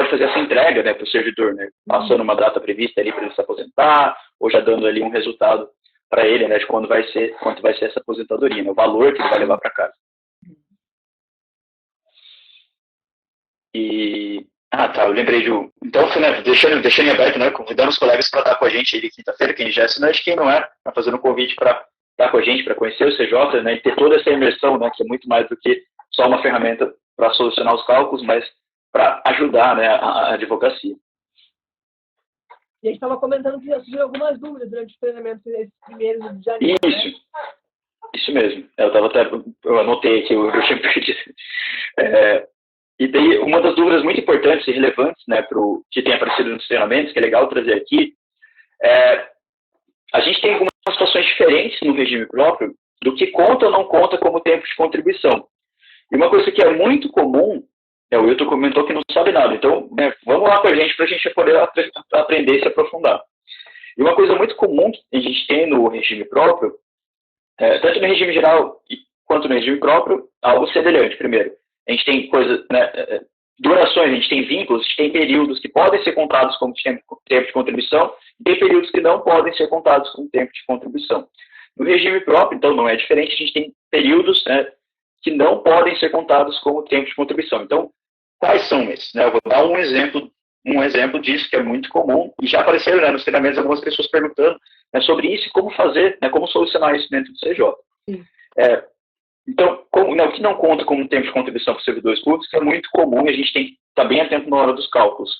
fazer essa entrega, né, para o servidor, né, passando uma data prevista ali para ele se aposentar, ou já dando ali um resultado para ele, né, de quanto vai ser essa aposentadoria, né, o valor que ele vai levar para casa. Eu lembrei de então, né, deixando em aberto, né, convidando os colegas para estar com a gente aí quinta-feira, quem já é assinante, quem não é, tá fazendo um convite para estar com a gente, para conhecer o CJ, né, e ter toda essa imersão, né, que é muito mais do que só uma ferramenta para solucionar os cálculos, mas para ajudar, né, a advocacia. E a gente estava comentando que surgiram algumas dúvidas durante os treinamentos esses primeiros de janeiro. Isso mesmo. Eu anotei aqui, eu tinha perdido. E daí, uma das dúvidas muito importantes e relevantes, né, que tem aparecido nos treinamentos, que é legal trazer aqui, a gente tem algumas situações diferentes no regime próprio do que conta ou não conta como tempo de contribuição. E uma coisa que é muito comum, o Wilton comentou que não sabe nada, então vamos lá com a gente para a gente poder aprender e se aprofundar. E uma coisa muito comum que a gente tem no regime próprio, tanto no regime geral quanto no regime próprio, algo semelhante. Primeiro, a gente tem coisas, né, durações, a gente tem vínculos, a gente tem períodos que podem ser contados como tempo de contribuição e tem períodos que não podem ser contados como tempo de contribuição. No regime próprio, então, não é diferente, a gente tem períodos, né, que não podem ser contados como tempo de contribuição. Então, quais são esses? Né? Eu vou dar um exemplo disso que é muito comum e já apareceram, né, nos treinamentos algumas pessoas perguntando, né, sobre isso e como fazer, né, como solucionar isso dentro do CJ. Então, o que não conta como tempo de contribuição para servidores públicos é muito comum e a gente tem que estar bem atento na hora dos cálculos.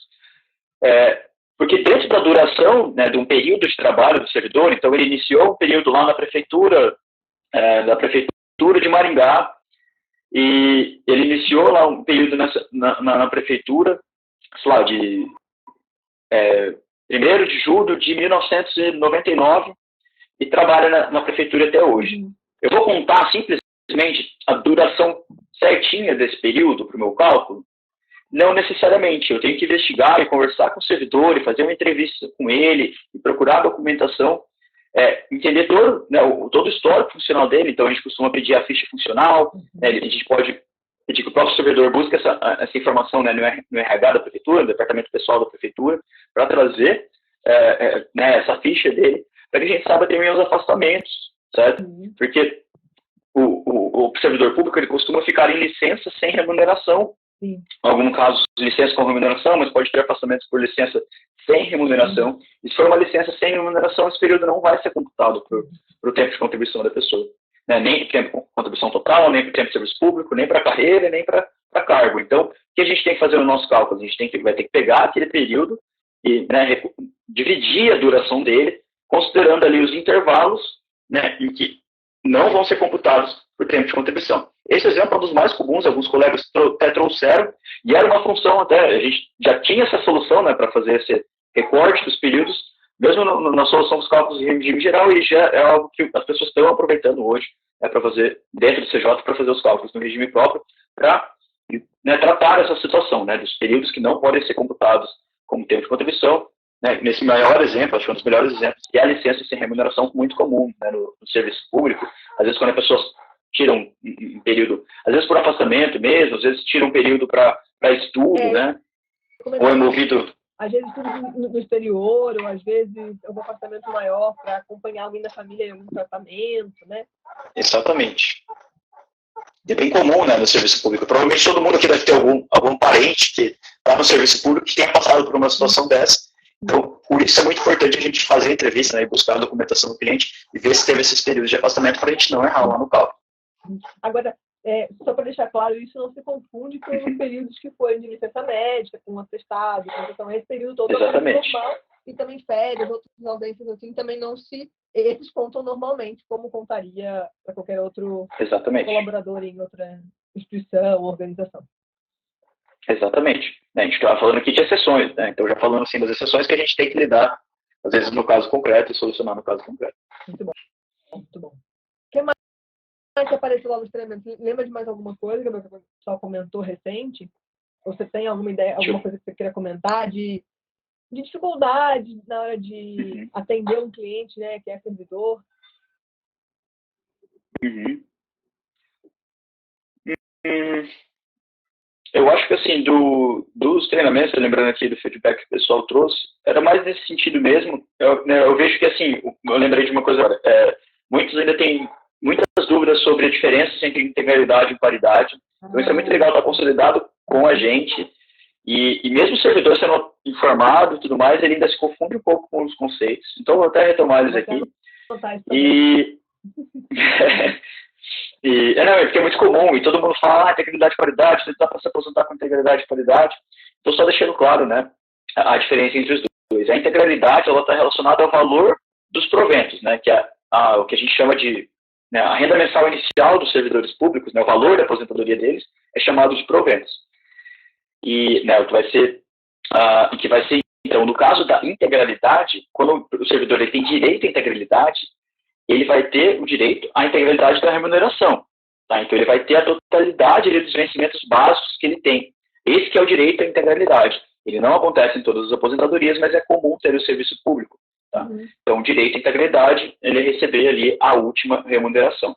Porque dentro da duração, né, de um período de trabalho do servidor, então ele iniciou um período lá na prefeitura, de Maringá, e ele iniciou lá um período na prefeitura, sei lá, de 1º de julho de 1999, e trabalha na prefeitura até hoje. Eu vou contar simplesmente a duração certinha desse período para o meu cálculo? Não necessariamente. Eu tenho que investigar e conversar com o servidor, e fazer uma entrevista com ele, e procurar a documentação, entender todo, né, todo o histórico funcional dele. Então, a gente costuma pedir a ficha funcional, né, a gente pode pedir que o próprio servidor busque essa informação, né, no RH da prefeitura, no departamento pessoal da prefeitura, para trazer né, essa ficha dele, para que a gente saiba também os afastamentos, certo? Porque o servidor público, ele costuma ficar em licença sem remuneração. Sim. Em algum caso, licença com remuneração, mas pode ter afastamentos por licença sem remuneração. E se for uma licença sem remuneração, esse período não vai ser computado para o tempo de contribuição da pessoa. Né? Nem para tempo de contribuição total, nem para o tempo de serviço público, nem para carreira, nem para cargo. Então, o que a gente tem que fazer no nosso cálculo? A gente vai ter que pegar aquele período e, né, dividir a duração dele, considerando ali os intervalos, né, em que não vão ser computados por tempo de contribuição. Esse exemplo é um dos mais comuns, alguns colegas até trouxeram, e era uma função até, a gente já tinha essa solução, né, para fazer esse recorte dos períodos, mesmo na solução dos cálculos de regime geral, e já é algo que as pessoas estão aproveitando hoje, né, para fazer, dentro do CJ, para fazer os cálculos no regime próprio, para, né, tratar essa situação, né, dos períodos que não podem ser computados como tempo de contribuição. Né, nesse maior exemplo, acho que é um dos melhores exemplos, que é a licença sem remuneração, muito comum, né, no serviço público. Às vezes, quando as pessoas tiram um período, às vezes por afastamento mesmo, às vezes tiram um período para estudo, né? Ou é movido... Às vezes tudo no exterior, ou às vezes um afastamento maior para acompanhar alguém da família em algum tratamento, né? Exatamente. É bem comum, né, no serviço público. Provavelmente todo mundo aqui deve ter algum parente que está no serviço público que tenha passado por uma situação dessa. Então, por isso é muito importante a gente fazer a entrevista, né, e buscar a documentação do cliente e ver se teve esses períodos de afastamento para a gente não errar lá no cálculo. Agora, só para deixar claro, isso não se confunde com os períodos que foram de licença médica, com atestado, então esse período todo é normal, e também férias, outras ausências assim, também não se... Esses contam normalmente, como contaria para qualquer outro colaborador em outra instituição ou organização. Exatamente. A gente estava falando aqui de exceções, né? Então já falando assim das exceções que a gente tem que lidar, às vezes no caso concreto, e solucionar no caso concreto. Muito bom. Muito bom. O que mais que apareceu lá nos treinamentos? Lembra de mais alguma coisa que o pessoal comentou recente? Ou você tem alguma ideia, alguma coisa que você queira comentar de dificuldade na hora de atender um cliente, né, que é servidor? Eu acho que, assim, dos treinamentos, lembrando aqui do feedback que o pessoal trouxe, era mais nesse sentido mesmo. Eu vejo que, assim, eu lembrei de uma coisa agora. Muitos ainda têm muitas dúvidas sobre a diferença entre integralidade e paridade. Então, isso é muito legal estar consolidado com a gente. E mesmo o servidor sendo informado e tudo mais, ele ainda se confunde um pouco com os conceitos. Então, eu vou até retomar eles aqui. Porque é muito comum, e todo mundo fala, integridade e paridade, você dá para se aposentar com integridade e paridade. Então, só deixando claro, né, a diferença entre os dois. A integralidade, ela está relacionada ao valor dos proventos, né, que é o que a gente chama de, né, a renda mensal inicial dos servidores públicos, né, o valor da aposentadoria deles, é chamado de proventos. E, né, que vai ser, então, no caso da integralidade, quando o servidor ele tem direito à integralidade, ele vai ter o direito à integralidade da remuneração. Tá? Então, ele vai ter a totalidade dos vencimentos básicos que ele tem. Esse que é o direito à integralidade. Ele não acontece em todas as aposentadorias, mas é comum ter o serviço público. Tá? Então, o direito à integralidade, ele é receber ali a última remuneração.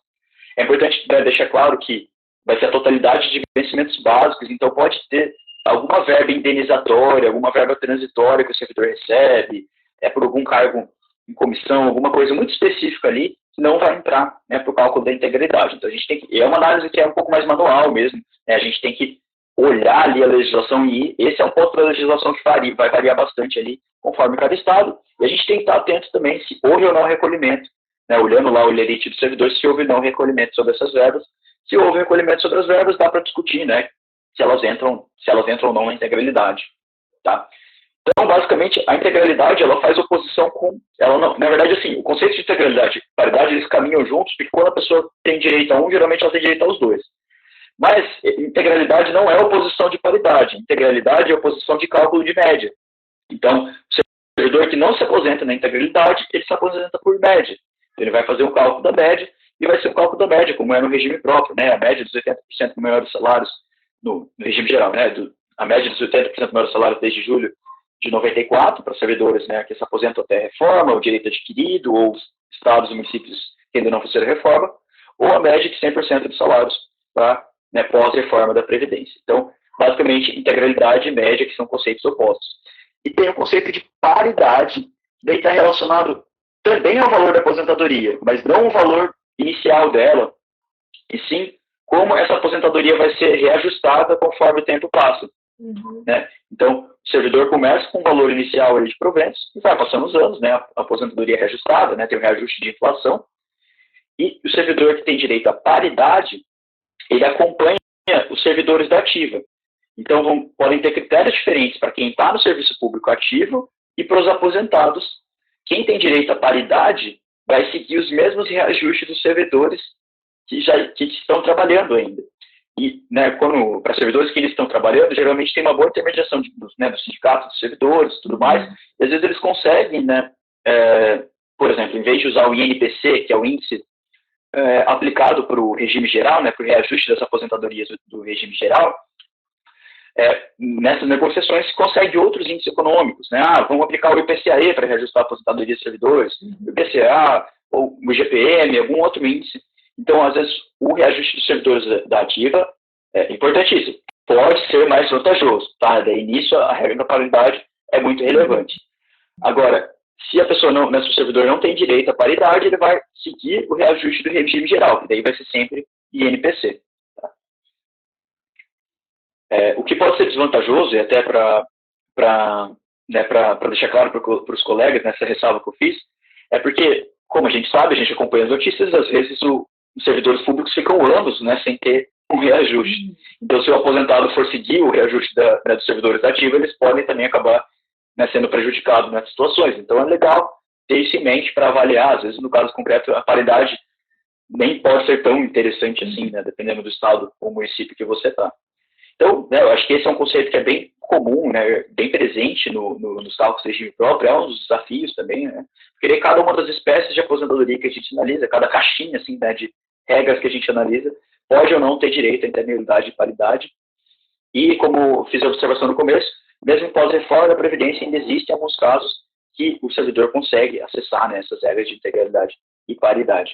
É importante deixar claro que vai ser a totalidade de vencimentos básicos, então pode ter alguma verba indenizatória, alguma verba transitória que o servidor recebe, por algum cargo em comissão, alguma coisa muito específica ali, que não vai entrar, né, para o cálculo da integridade. Então, a gente tem que... É uma análise que é um pouco mais manual mesmo, né, a gente tem que olhar ali a legislação e esse é um ponto da legislação que vai variar bastante ali, conforme cada estado, e a gente tem que estar atento também se houve ou não recolhimento, né, olhando lá o lerite do servidor, se houve ou não recolhimento sobre essas verbas. Se houve recolhimento sobre as verbas, dá para discutir, né, se elas entram ou não na integralidade, tá? Então, basicamente, a integralidade, ela faz oposição com... Ela não, na verdade, assim, o conceito de integralidade e paridade, eles caminham juntos, porque quando a pessoa tem direito a um, geralmente ela tem direito aos dois. Mas integralidade não é oposição de paridade. Integralidade é oposição de cálculo de média. Então, o servidor que não se aposenta na integralidade, ele se aposenta por média. Ele vai fazer um cálculo da média, e vai ser um cálculo da média, como é no regime próprio, né? A média dos 80% dos maiores salários no regime geral, né? A média dos 80% dos maiores salários desde julho de 94 para servidores, né, que se aposentam até a reforma, o direito adquirido, ou estados e municípios que ainda não fizeram reforma, ou a média de 100% dos salários para, né, pós-reforma da Previdência. Então, basicamente, integralidade e média, que são conceitos opostos. E tem o conceito de paridade, que daí está relacionado também ao valor da aposentadoria, mas não o valor inicial dela, e sim como essa aposentadoria vai ser reajustada conforme o tempo passa. Né? Então, o servidor começa com um valor inicial de proventos e vai passando os anos, né? A aposentadoria é reajustada, né? Tem um reajuste de inflação, e o servidor que tem direito à paridade, ele acompanha os servidores da ativa. Então, podem ter critérios diferentes para quem está no serviço público ativo e para os aposentados. Quem tem direito à paridade vai seguir os mesmos reajustes dos servidores que estão trabalhando ainda. E, né, para servidores que eles estão trabalhando, geralmente tem uma boa intermediação do sindicato dos servidores e tudo mais, e às vezes eles conseguem, né, por exemplo, em vez de usar o INPC, que é o índice aplicado para o regime geral, né, para o reajuste das aposentadorias do regime geral, nessas negociações se consegue outros índices econômicos, né? Vamos aplicar o IPCA para reajustar a aposentadoria dos servidores, o IPCA, ou o IGPM, algum outro índice. Então, às vezes, o reajuste dos servidores da ativa é importantíssimo. Pode ser mais vantajoso, tá? Daí, nisso, a regra da paridade é muito relevante. Agora, se a pessoa se o servidor não tem direito à paridade, ele vai seguir o reajuste do regime geral, que daí vai ser sempre INPC. Tá? O que pode ser desvantajoso, e até para deixar claro para os colegas nessa ressalva que eu fiz, é porque, como a gente sabe, a gente acompanha as notícias, às vezes os servidores públicos ficam anos, né, sem ter um reajuste. Então, se o aposentado for seguir o reajuste dos servidores da ativa, eles podem também acabar, né, sendo prejudicados nessas situações. Então, é legal ter isso em mente para avaliar. Às vezes, no caso concreto, a paridade nem pode ser tão interessante assim, né, dependendo do estado ou município que você está. Então, né, eu acho que esse é um conceito que é bem comum, né, bem presente nos cálculos de regime próprio, é um dos desafios também, né, porque cada uma das espécies de aposentadoria que a gente analisa, cada caixinha assim, né, de regras que a gente analisa, pode ou não ter direito à integralidade e paridade. E, como fiz a observação no começo, mesmo pós-reforma da Previdência, ainda existem alguns casos que o servidor consegue acessar, né, essas regras de integralidade e paridade.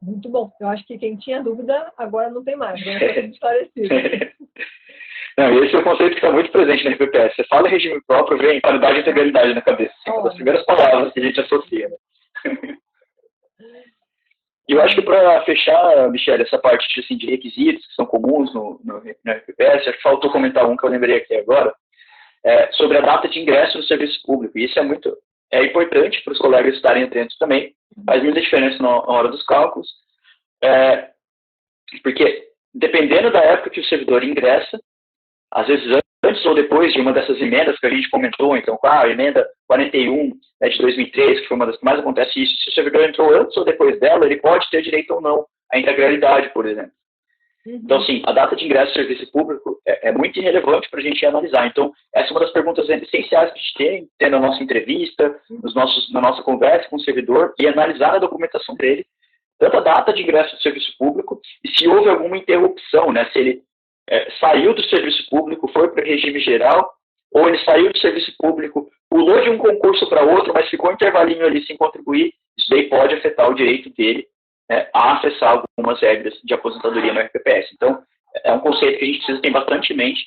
Muito bom. Eu acho que quem tinha dúvida, agora não tem mais, agora está tudo esclarecido. Não, esse é um conceito que está muito presente na RPPS. Você fala em regime próprio, vem paridade e integralidade na cabeça. É uma das primeiras palavras que a gente associa. Né? E eu acho que para fechar, Michele, essa parte assim, de requisitos que são comuns no RPPS, acho que faltou comentar um que eu lembrei aqui agora, sobre a data de ingresso no serviço público. E isso é importante para os colegas estarem atentos também. Faz muita diferença na hora dos cálculos, porque dependendo da época que o servidor ingressa, às vezes antes ou depois de uma dessas emendas que a gente comentou, então, a emenda 41 de 2003, que foi uma das que mais acontece isso, se o servidor entrou antes ou depois dela, ele pode ter direito ou não à integralidade, por exemplo. Então, sim, a data de ingresso no serviço público é muito irrelevante para a gente analisar. Então, essa é uma das perguntas essenciais que a gente tem na nossa entrevista, na nossa conversa com o servidor, e analisar a documentação dele, tanto a data de ingresso do serviço público, e se houve alguma interrupção, né? Se ele saiu do serviço público, foi para o regime geral, ou ele saiu do serviço público, pulou de um concurso para outro, mas ficou um intervalinho ali sem contribuir, isso daí pode afetar o direito dele a acessar algumas regras de aposentadoria no RPPS. Então, é um conceito que a gente precisa ter bastante em mente.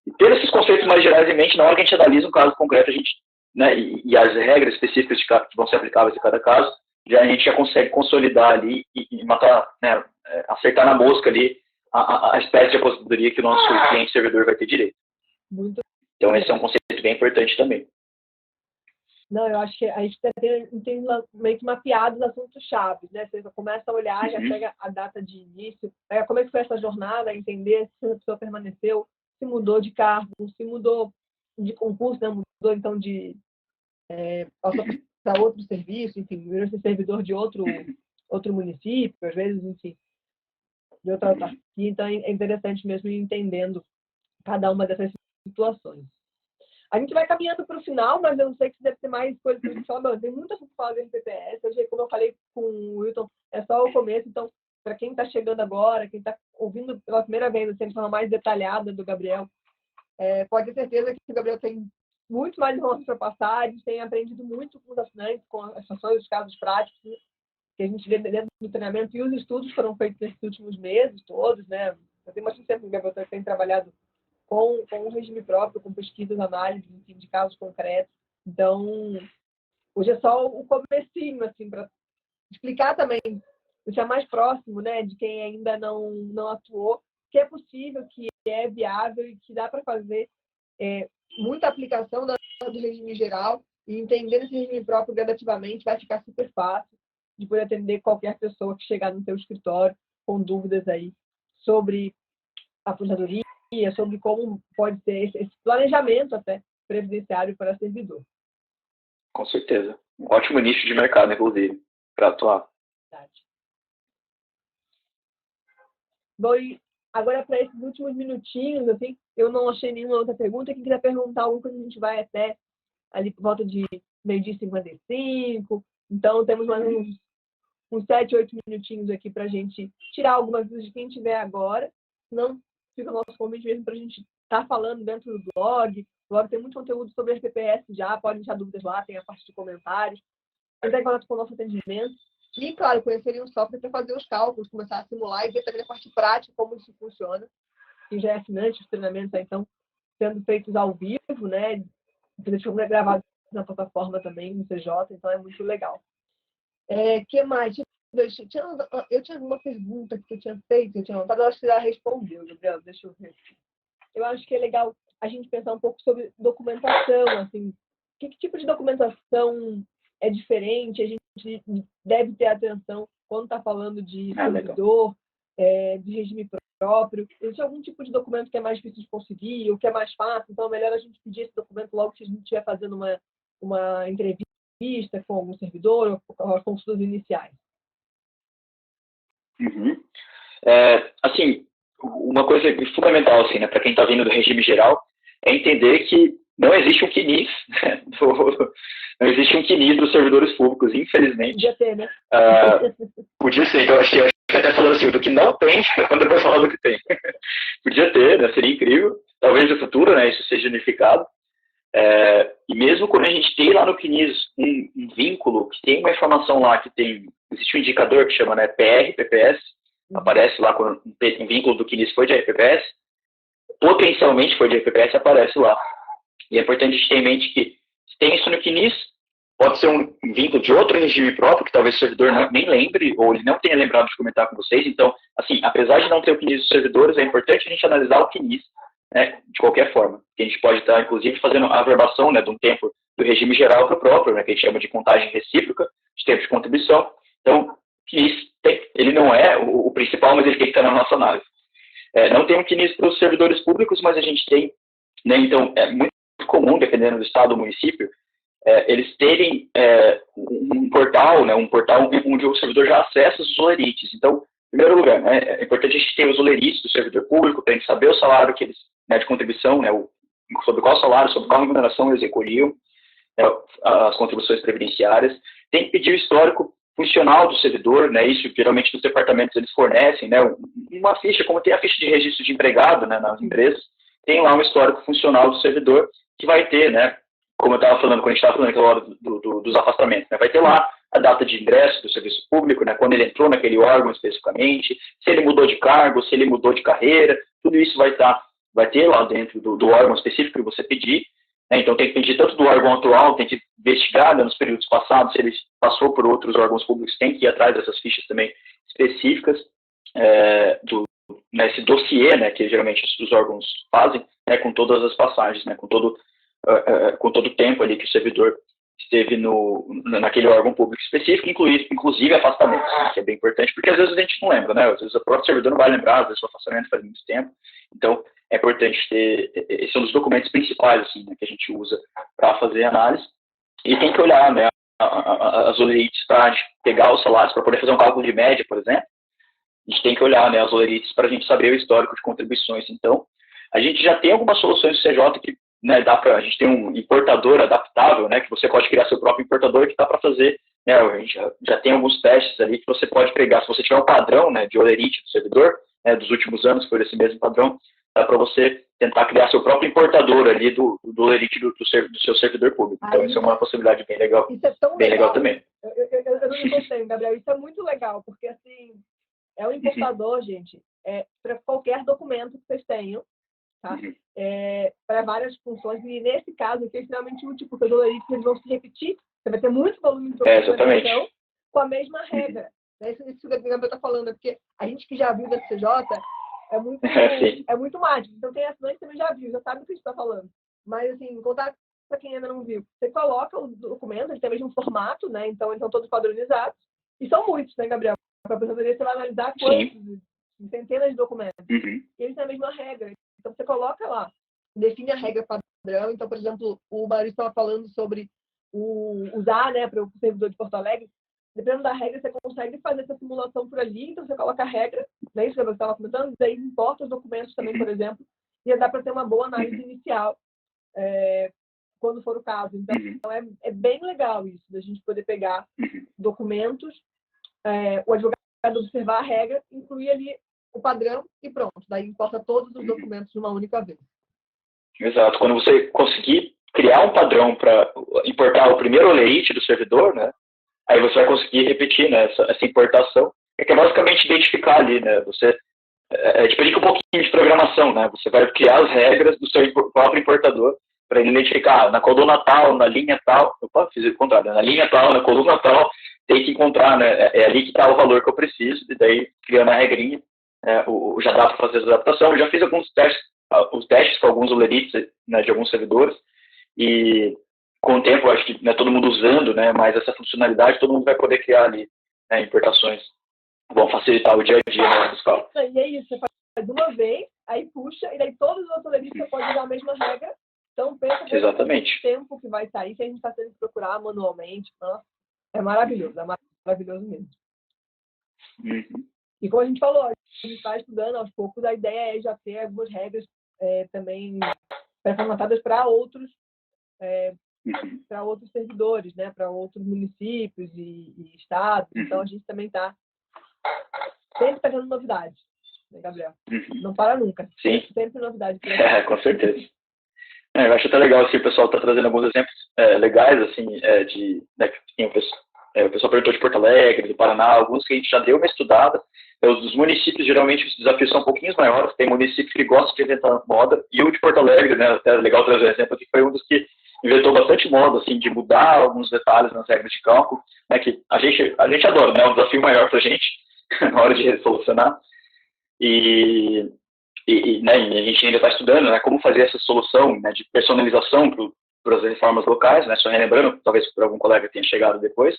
E ter esses conceitos mais gerais em mente, na hora que a gente analisa um caso concreto, a gente, né, e as regras específicas que vão ser aplicáveis em cada caso, a gente já consegue consolidar ali e matar, né, acertar na mosca ali a espécie de aposentadoria que o nosso cliente servidor vai ter direito. Então, esse é um conceito bem importante também. Não, eu acho que a gente tem meio que mapeado os assuntos-chave, né? Você começa a olhar, já pega a data de início, pega como é que foi essa jornada, entender se a pessoa permaneceu, se mudou de cargo, se mudou de concurso, né? Mudou então passou para outro serviço, enfim, virou ser servidor de outro município, às vezes, enfim, de outra autarquia. Então é interessante mesmo ir entendendo cada uma dessas situações. A gente vai caminhando para o final, mas eu não sei se deve ter mais coisas para a gente falar. Tem muita coisa para falar do RPPS. Hoje, como eu falei com o Wilton, é só o começo. Então, para quem está chegando agora, quem está ouvindo pela primeira vez assim, de forma mais detalhada do Gabriel, pode ter certeza que o Gabriel tem muito mais informações para passar. A gente tem aprendido muito com os assinantes, com as situações, os casos práticos, né, que a gente vê dentro do treinamento. E os estudos foram feitos nesses últimos meses todos, né? Eu tenho bastante tempo que o Gabriel tem trabalhado com um regime próprio, com pesquisas, análises, enfim, de casos concretos. Então, hoje é só o comecinho, assim, para explicar também, deixar mais próximo, né, de quem ainda não atuou, que é possível, que é viável e que dá para fazer muita aplicação do regime geral e entender esse regime próprio gradativamente vai ficar super fácil de poder atender qualquer pessoa que chegar no seu escritório com dúvidas aí sobre a aposentadoria, sobre como pode ser esse planejamento até previdenciário para servidor. Com certeza. Um ótimo nicho de mercado, inclusive, para atuar. Verdade. Bom, e agora para esses últimos minutinhos, assim, eu não achei nenhuma outra pergunta. Quem quiser perguntar algo, a gente vai até ali por volta de 12h55. Então, temos mais uns 7, 8 minutinhos aqui para a gente tirar algumas dúvidas de quem tiver agora. Senão, fica o nosso convite mesmo para a gente estar falando dentro do blog. O blog tem muito conteúdo sobre a RPPS já, pode deixar dúvidas lá, tem a parte de comentários. Entrar em contato com o nosso atendimento. E, claro, conhecerem o software para fazer os cálculos, começar a simular e ver também a parte prática, como isso funciona. Quem já é assinante, os treinamentos então sendo feitos ao vivo, né? Eles foram gravados na plataforma também, no CJ, então é muito legal. Que mais? Eu tinha uma pergunta que eu tinha feito, eu tinha notado, eu acho que você já respondeu, Gabriel, deixa eu ver. Eu acho que é legal a gente pensar um pouco sobre documentação, assim, que tipo de documentação é diferente, a gente deve ter atenção quando está falando de servidor, de regime próprio. Existe algum tipo de documento que é mais difícil de conseguir, ou que é mais fácil? Então é melhor a gente pedir esse documento logo que a gente estiver fazendo uma entrevista com algum servidor, ou com consultas iniciais. Uhum. Assim, uma coisa fundamental, assim, né, para quem está vindo do regime geral, é entender que não existe um CNIS, né, não existe um CNIS dos servidores públicos, infelizmente. Podia ter, né? Podia ser, então acho que até falando assim, do que não tem, quando eu vou falar do que tem. Podia ter, né, seria incrível, talvez no futuro, né, isso seja unificado. E mesmo quando a gente tem lá no CNIS um vínculo, que tem uma informação lá, existe um indicador que chama, né, PR, PPS, aparece lá quando um vínculo do CNIS foi de RPPS, potencialmente foi de RPPS, aparece lá. E é importante a gente ter em mente que se tem isso no CNIS, pode ser um vínculo de outro regime próprio, que talvez o servidor nem lembre, ou ele não tenha lembrado de comentar com vocês. Então, assim, apesar de não ter o CNIS dos servidores, é importante a gente analisar o CNIS, né, de qualquer forma. Que a gente pode estar, inclusive, fazendo a averbação, né, de um tempo do regime geral para o próprio, né, que a gente chama de contagem recíproca, de tempo de contribuição. Então, o CNIS ele não é o principal, mas ele tem que estar na nossa análise. Não tem um CNIS para os servidores públicos, mas a gente tem, né, então, é muito comum, dependendo do estado ou município, eles terem um portal, né, onde o servidor já acessa os olerites. Então, em primeiro lugar, né, é importante a gente ter os olerites do servidor público para a gente saber o salário que eles, né, de contribuição, né, sobre qual salário, sobre qual remuneração eles recolhiam, né, as contribuições previdenciárias. Tem que pedir o histórico funcional do servidor, né, isso geralmente nos departamentos eles fornecem, né, uma ficha, como tem a ficha de registro de empregado, né, nas empresas, tem lá um histórico funcional do servidor que vai ter, né, como eu estava falando, quando a gente estava falando naquela hora dos afastamentos, né, vai ter lá a data de ingresso do serviço público, né, quando ele entrou naquele órgão especificamente, se ele mudou de cargo, se ele mudou de carreira, tudo isso vai ter lá dentro do órgão específico que você pedir, né, então tem que pedir tanto do órgão atual, tem que investigar, né, nos períodos passados, se ele passou por outros órgãos públicos, tem que ir atrás dessas fichas também específicas, nesse dossiê, né, que geralmente os órgãos fazem, né, com todas as passagens, né, com todo o tempo ali que o servidor esteve naquele órgão público específico, inclusive afastamentos, né, que é bem importante, porque às vezes a gente não lembra, né? Às vezes o próprio servidor não vai lembrar, às vezes o afastamento faz muito tempo. Então, é importante ter, esse é um dos documentos principais, assim, né, que a gente usa para fazer análise. E tem que olhar, né, as olerites para pegar os salários, para poder fazer um cálculo de média, por exemplo. A gente tem que olhar, né, as olerites para a gente saber o histórico de contribuições. Então, a gente já tem algumas soluções do CJ que, né, a gente tem um importador adaptável, né, que você pode criar seu próprio importador que dá para fazer, né, a gente já tem alguns testes ali que você pode pegar, se você tiver um padrão, né, de olerite do servidor, né, dos últimos anos, foi esse mesmo padrão, dá para você tentar criar seu próprio importador ali do olerite do seu servidor público. Então, isso é uma possibilidade bem legal. Isso é tão bem legal legal também. Eu não me contei, Gabriel. Isso é muito legal, porque assim, é um importador, gente, para qualquer documento que vocês tenham, tá? Para várias funções, e nesse caso aqui é extremamente útil, porque os olerites eles vão se repetir, você vai ter muito volume de documentação com a mesma regra. Isso que o Gabriel está falando, porque a gente que já viu da CJ é muito mágico. Então, quem é assinante também já viu, já sabe o que a gente está falando. Mas, assim, contar para quem ainda não viu, você coloca os documentos, eles têm o mesmo formato, né? Então, eles são todos padronizados. E são muitos, né, Gabriel? Para a aposentadoria, você vai analisar quantos, centenas de documentos. E eles têm a mesma regra. Então, você coloca lá, define a regra padrão. Então, por exemplo, o Maurício estava falando sobre usar, né, para o servidor de Porto Alegre. Dependendo da regra, você consegue fazer essa simulação por ali. Então, você coloca a regra, né, isso que você estava comentando, daí importa os documentos também, por exemplo, e já dá para ter uma boa análise inicial, quando for o caso. Então, é bem legal isso, da gente poder pegar documentos, o advogado observar a regra, incluir ali o padrão e pronto. Daí importa todos os documentos de uma única vez. Exato. Quando você conseguir criar um padrão para importar o primeiro olerite do servidor, né, aí você vai conseguir repetir, né, essa importação, que é basicamente identificar ali, né, você diferente um pouquinho de programação, né, você vai criar as regras do seu próprio importador para ele identificar na coluna tal, na linha tal, fiz o contrário, na linha tal, na coluna tal, tem que encontrar, né, é ali que está o valor que eu preciso, e daí criando a regrinha, já dá para fazer essa adaptação. Eu já fiz alguns testes, os testes com alguns olerites, né, de alguns servidores, e com o tempo, acho que, né, todo mundo usando, né, mais essa funcionalidade, todo mundo vai poder criar ali, né, importações. Vão facilitar o dia a dia, né, dos carros. E é isso, você faz uma vez, aí puxa, e daí todos os outros olerites você pode usar a mesma regra. Então, pensa no tempo que vai sair, se a gente está tendo que procurar manualmente. Nossa, é maravilhoso mesmo. E como a gente falou, a gente está estudando aos poucos, a ideia é já ter algumas regras também pré-formatadas para outros servidores, né? Para outros municípios e estados. Então, a gente também está sempre pegando novidades, né, Gabriel? Não para nunca. Sim. Sempre novidade. Com certeza. Eu acho até legal que o pessoal está trazendo alguns exemplos legais, assim, né, que o pessoal perguntou de Porto Alegre, do Paraná, alguns que a gente já deu uma estudada. Os dos municípios, geralmente, os desafios são um pouquinho maiores. Tem municípios que gostam de inventar moda, e o de Porto Alegre, né, até é legal trazer um exemplo aqui, foi um dos que inventou bastante moda, assim, de mudar alguns detalhes nas regras de cálculo, né, que a gente adora, né, é um desafio maior para a gente, na hora de solucionar. Né, a gente ainda está estudando, né, como fazer essa solução, né, de personalização para as reformas locais, né, só relembrando, talvez por algum colega tenha chegado depois,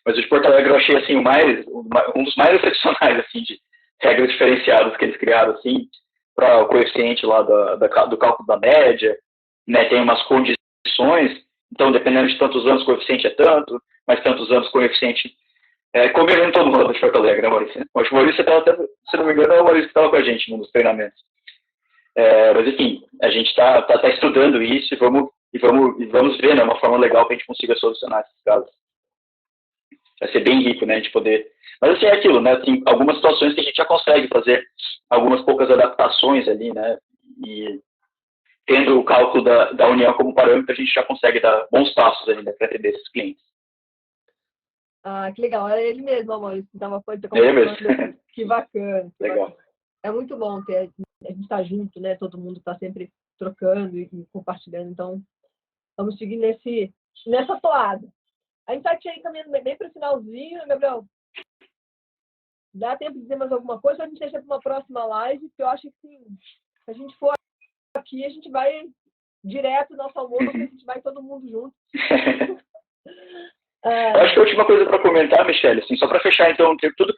mas o de Porto Alegre eu achei assim, um dos mais excepcionais assim, de regras diferenciadas que eles criaram assim, para o coeficiente lá do cálculo da média, né, tem umas condições, então dependendo de tantos anos o coeficiente é tanto, mais tantos anos o coeficiente como ele todo mundo de Porto Alegre, né, Maurício? Acho que o Maurício estava até, se não me engano, é o Maurício que estava com a gente num dos treinamentos. Mas, enfim, a gente está estudando isso e vamos ver, né, uma forma legal que a gente consiga solucionar esses casos. Vai ser bem rico, né, a gente poder... Mas, assim, é aquilo, né, tem algumas situações que a gente já consegue fazer algumas poucas adaptações ali, né, e tendo o cálculo da união como parâmetro, a gente já consegue dar bons passos ali, né, para atender esses clientes. Ah, que legal. Era ele mesmo, Maurício, que estava falando. Ele mesmo. Que bacana. Legal. Bacana. É muito bom ter a gente estar junto, né? Todo mundo está sempre trocando e compartilhando. Então, vamos seguir nessa toada. A gente está aí caminhando bem para o finalzinho, Gabriel. Dá tempo de dizer mais alguma coisa ou a gente deixa para uma próxima live? Porque eu acho que se a gente for aqui, a gente vai direto no nosso almoço, a gente vai todo mundo junto. Eu acho que a última coisa para comentar, Michele, assim, só para fechar, então, tudo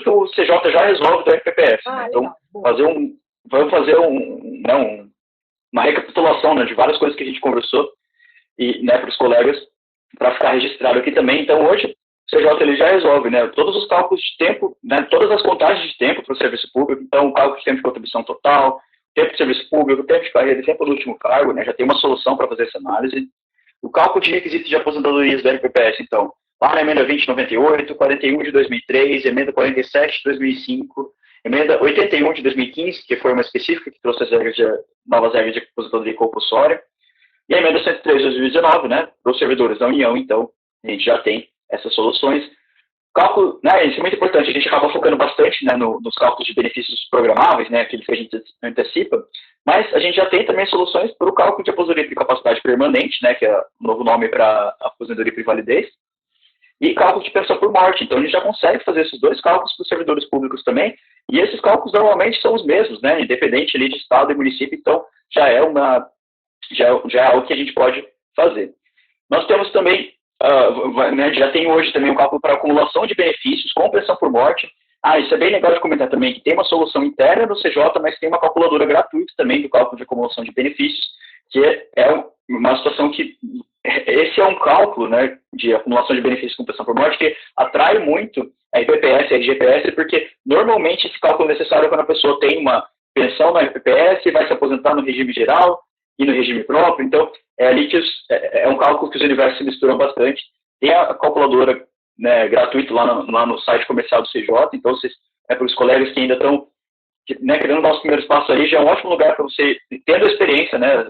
que o CJ já resolve do RPPS. Né? Então, vamos fazer uma recapitulação, né, de várias coisas que a gente conversou e, né, para os colegas, para ficar registrado aqui também. Então, hoje, o CJ ele já resolve, né, todos os cálculos de tempo, né, todas as contagens de tempo para o serviço público. Então, o cálculo de tempo de contribuição total, tempo de serviço público, tempo de carreira e tempo do último cargo, né, já tem uma solução para fazer essa análise. O cálculo de requisitos de aposentadorias do RPPS, então, lá na emenda 2098, 41 de 2003, emenda 47 de 2005, emenda 81 de 2015, que foi uma específica que trouxe as novas regras de aposentadoria compulsória, e a emenda 103 de 2019, né, para os servidores da União, então, a gente já tem essas soluções. Cálculo, né, isso é muito importante, a gente acaba focando bastante, né, nos cálculos de benefícios programáveis, né, aqueles que a gente antecipa, mas a gente já tem também soluções para o cálculo de aposentadoria por capacidade permanente, né, que é o novo nome para aposentadoria por invalidez, e cálculo de pensão por morte. Então, a gente já consegue fazer esses dois cálculos para os servidores públicos também, e esses cálculos normalmente são os mesmos, né, independente ali de estado e município, então já é algo que a gente pode fazer. Nós temos também, né, já tem hoje também um cálculo para acumulação de benefícios com pensão por morte. Isso é bem legal de comentar também, que tem uma solução interna do CJ, mas tem uma calculadora gratuita também do cálculo de acumulação de benefícios, que é uma situação que, esse é um cálculo, né, de acumulação de benefícios com pensão por morte, que atrai muito a IPPS e a RGPS, porque normalmente esse cálculo é necessário quando a pessoa tem uma pensão na IPPS e vai se aposentar no regime geral e no regime próprio. Então, é ali que é um cálculo que os universos se misturam bastante. Tem a calculadora, né, gratuito lá no site comercial do CJ, então para os colegas que ainda estão, né, querendo dar os primeiros passos aí, já é um ótimo lugar para você, tendo a experiência, né,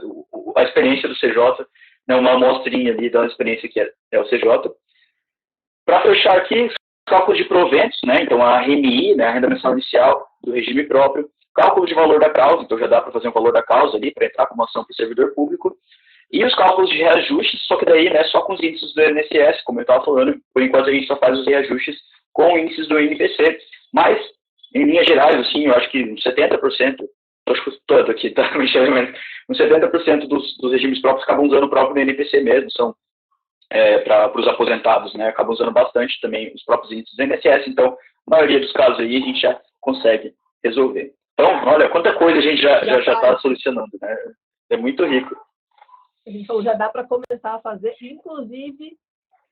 a experiência do CJ, né, uma amostrinha ali da experiência que é o CJ. Para fechar aqui, cálculos de proventos, né, então a RMI, né, a renda mensal inicial do regime próprio, cálculo de valor da causa, então já dá para fazer um valor da causa ali, para entrar com uma ação para o servidor público, e os cálculos de reajustes, só que daí, né, só com os índices do INSS, como eu estava falando, por enquanto a gente só faz os reajustes com índices do INPC, mas, em linhas gerais, assim, eu acho que 70%, acho que todo aqui, tá, uns 70% dos regimes próprios acabam usando o próprio INPC mesmo, são para os aposentados, né, acabam usando bastante também os próprios índices do INSS, então, a maioria dos casos aí a gente já consegue resolver. Então, olha, quanta coisa a gente já está solucionando, né, é muito rico. A gente falou, já dá para começar a fazer, inclusive,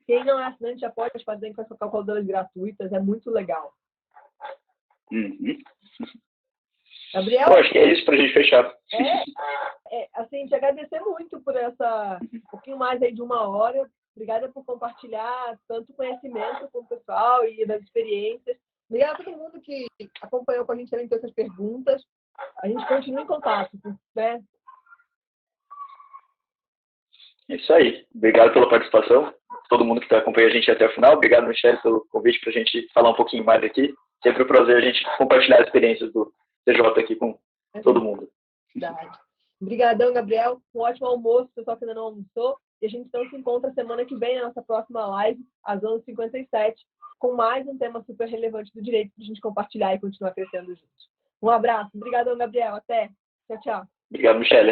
quem não é assinante já pode fazer com essas calculadoras gratuitas, é muito legal. Uhum. Gabriel? Eu acho que é isso para a gente fechar. Assim, te agradecer muito por essa, um pouquinho mais aí de 1 hora. Obrigada por compartilhar tanto conhecimento com o pessoal e das experiências. Obrigada a todo mundo que acompanhou com a gente também com essas perguntas. A gente continua em contato, né? Isso aí. Obrigado pela participação. Todo mundo que acompanha a gente até o final. Obrigado, Michele, pelo convite para a gente falar um pouquinho mais aqui. Sempre um prazer a gente compartilhar as experiências do CJ aqui com todo mundo. Verdade. Obrigadão, Gabriel. Um ótimo almoço, pessoal que ainda não almoçou. E a gente então se encontra semana que vem na nossa próxima live, às 11h57, com mais um tema super relevante do direito para a gente compartilhar e continuar crescendo juntos. Um abraço. Obrigadão, Gabriel. Até. Tchau, tchau. Obrigado, Michele.